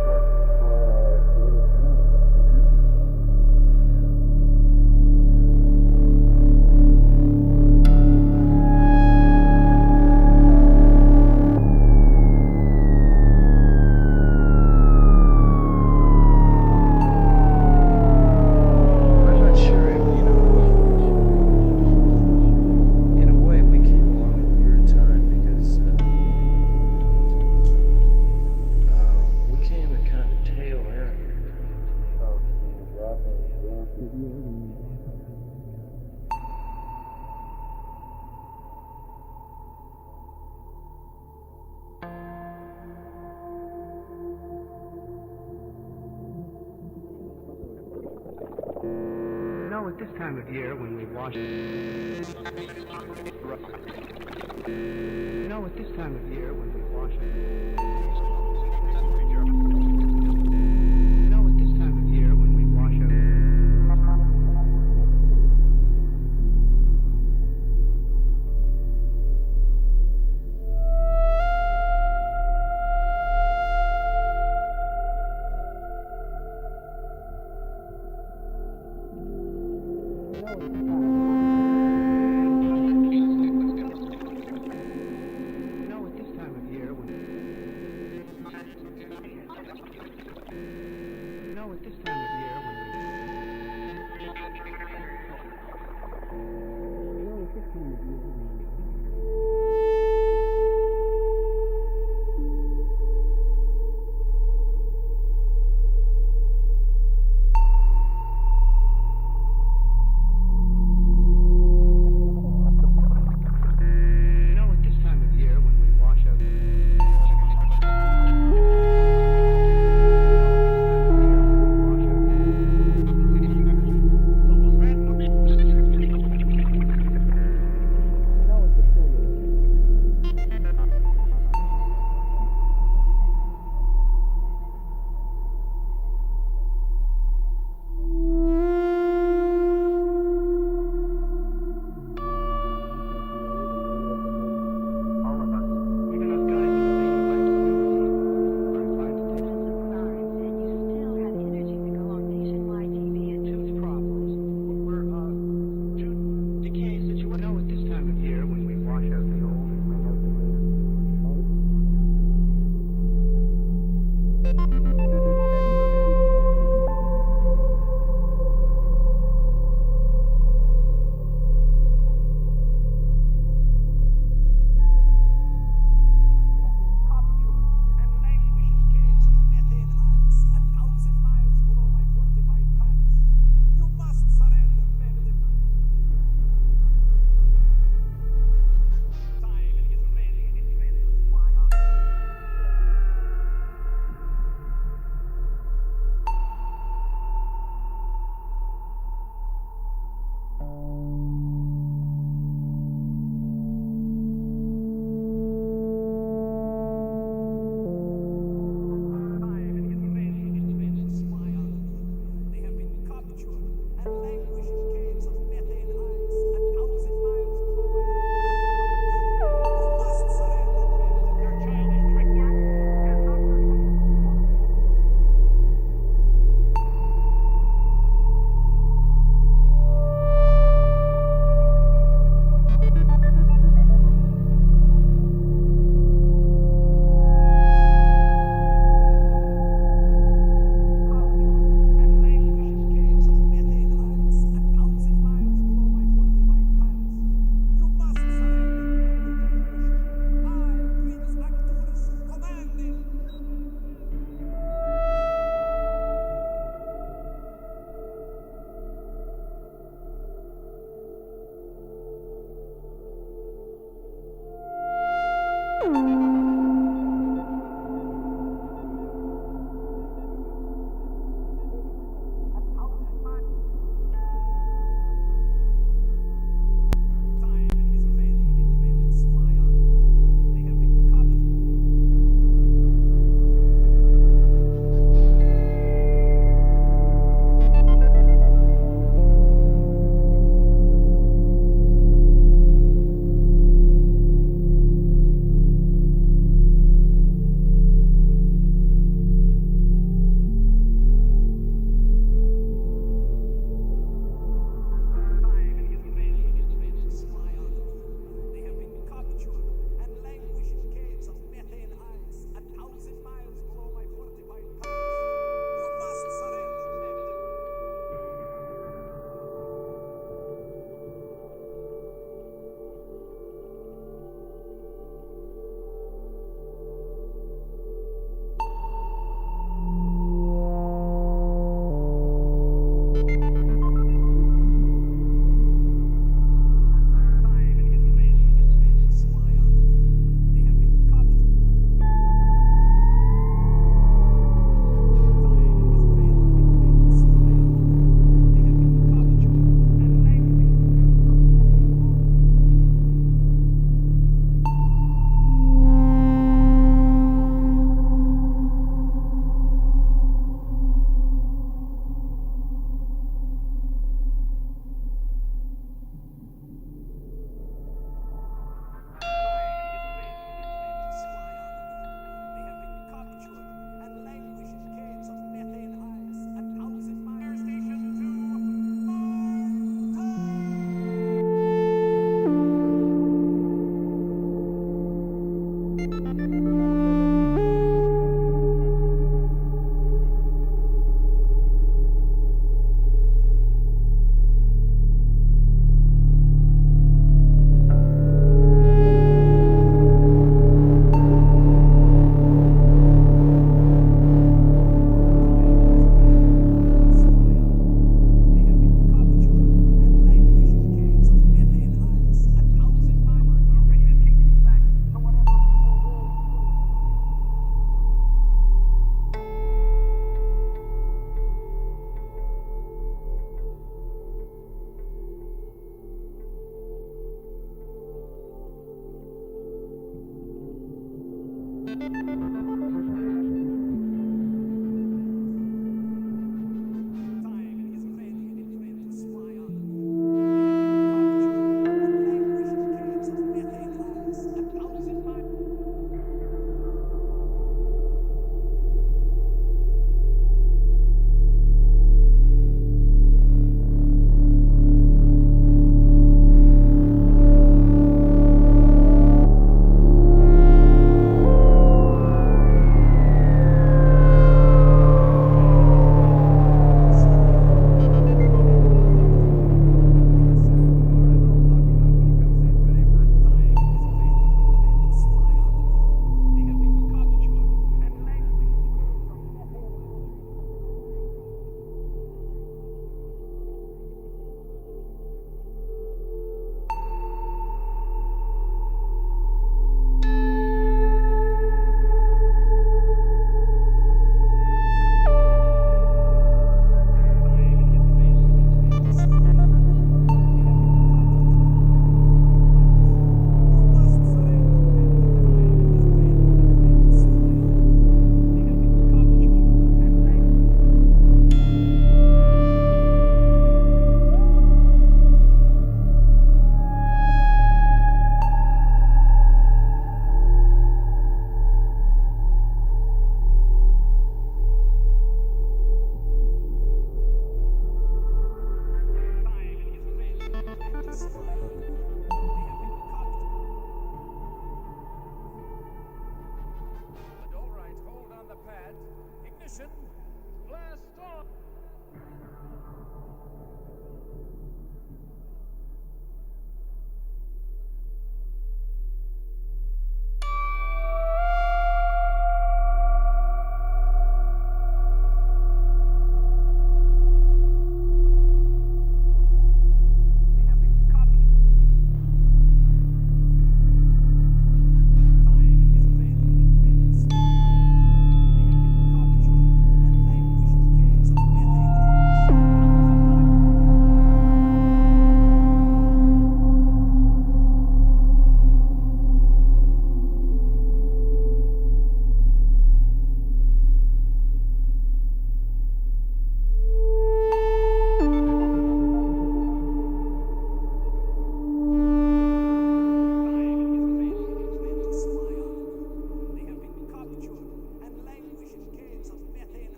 At this time of year when we wash at this time of year when we wash at this time of year when we wash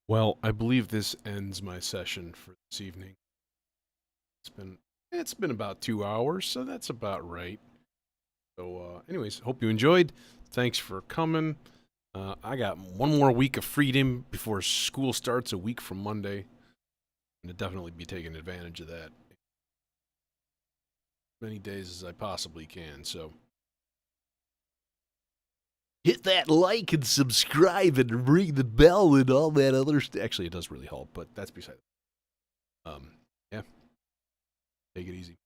Well, I believe this ends my session for this evening. It's been about 2 hours, so that's about right. So, anyways, hope you enjoyed. Thanks for coming. I got one more week of freedom before school starts a week from Monday. And to definitely be taking advantage of that. Many days as I possibly can, so. Hit that like and subscribe and ring the bell and all that other stuff. Actually, it does really help, but that's beside. Yeah. Take it easy.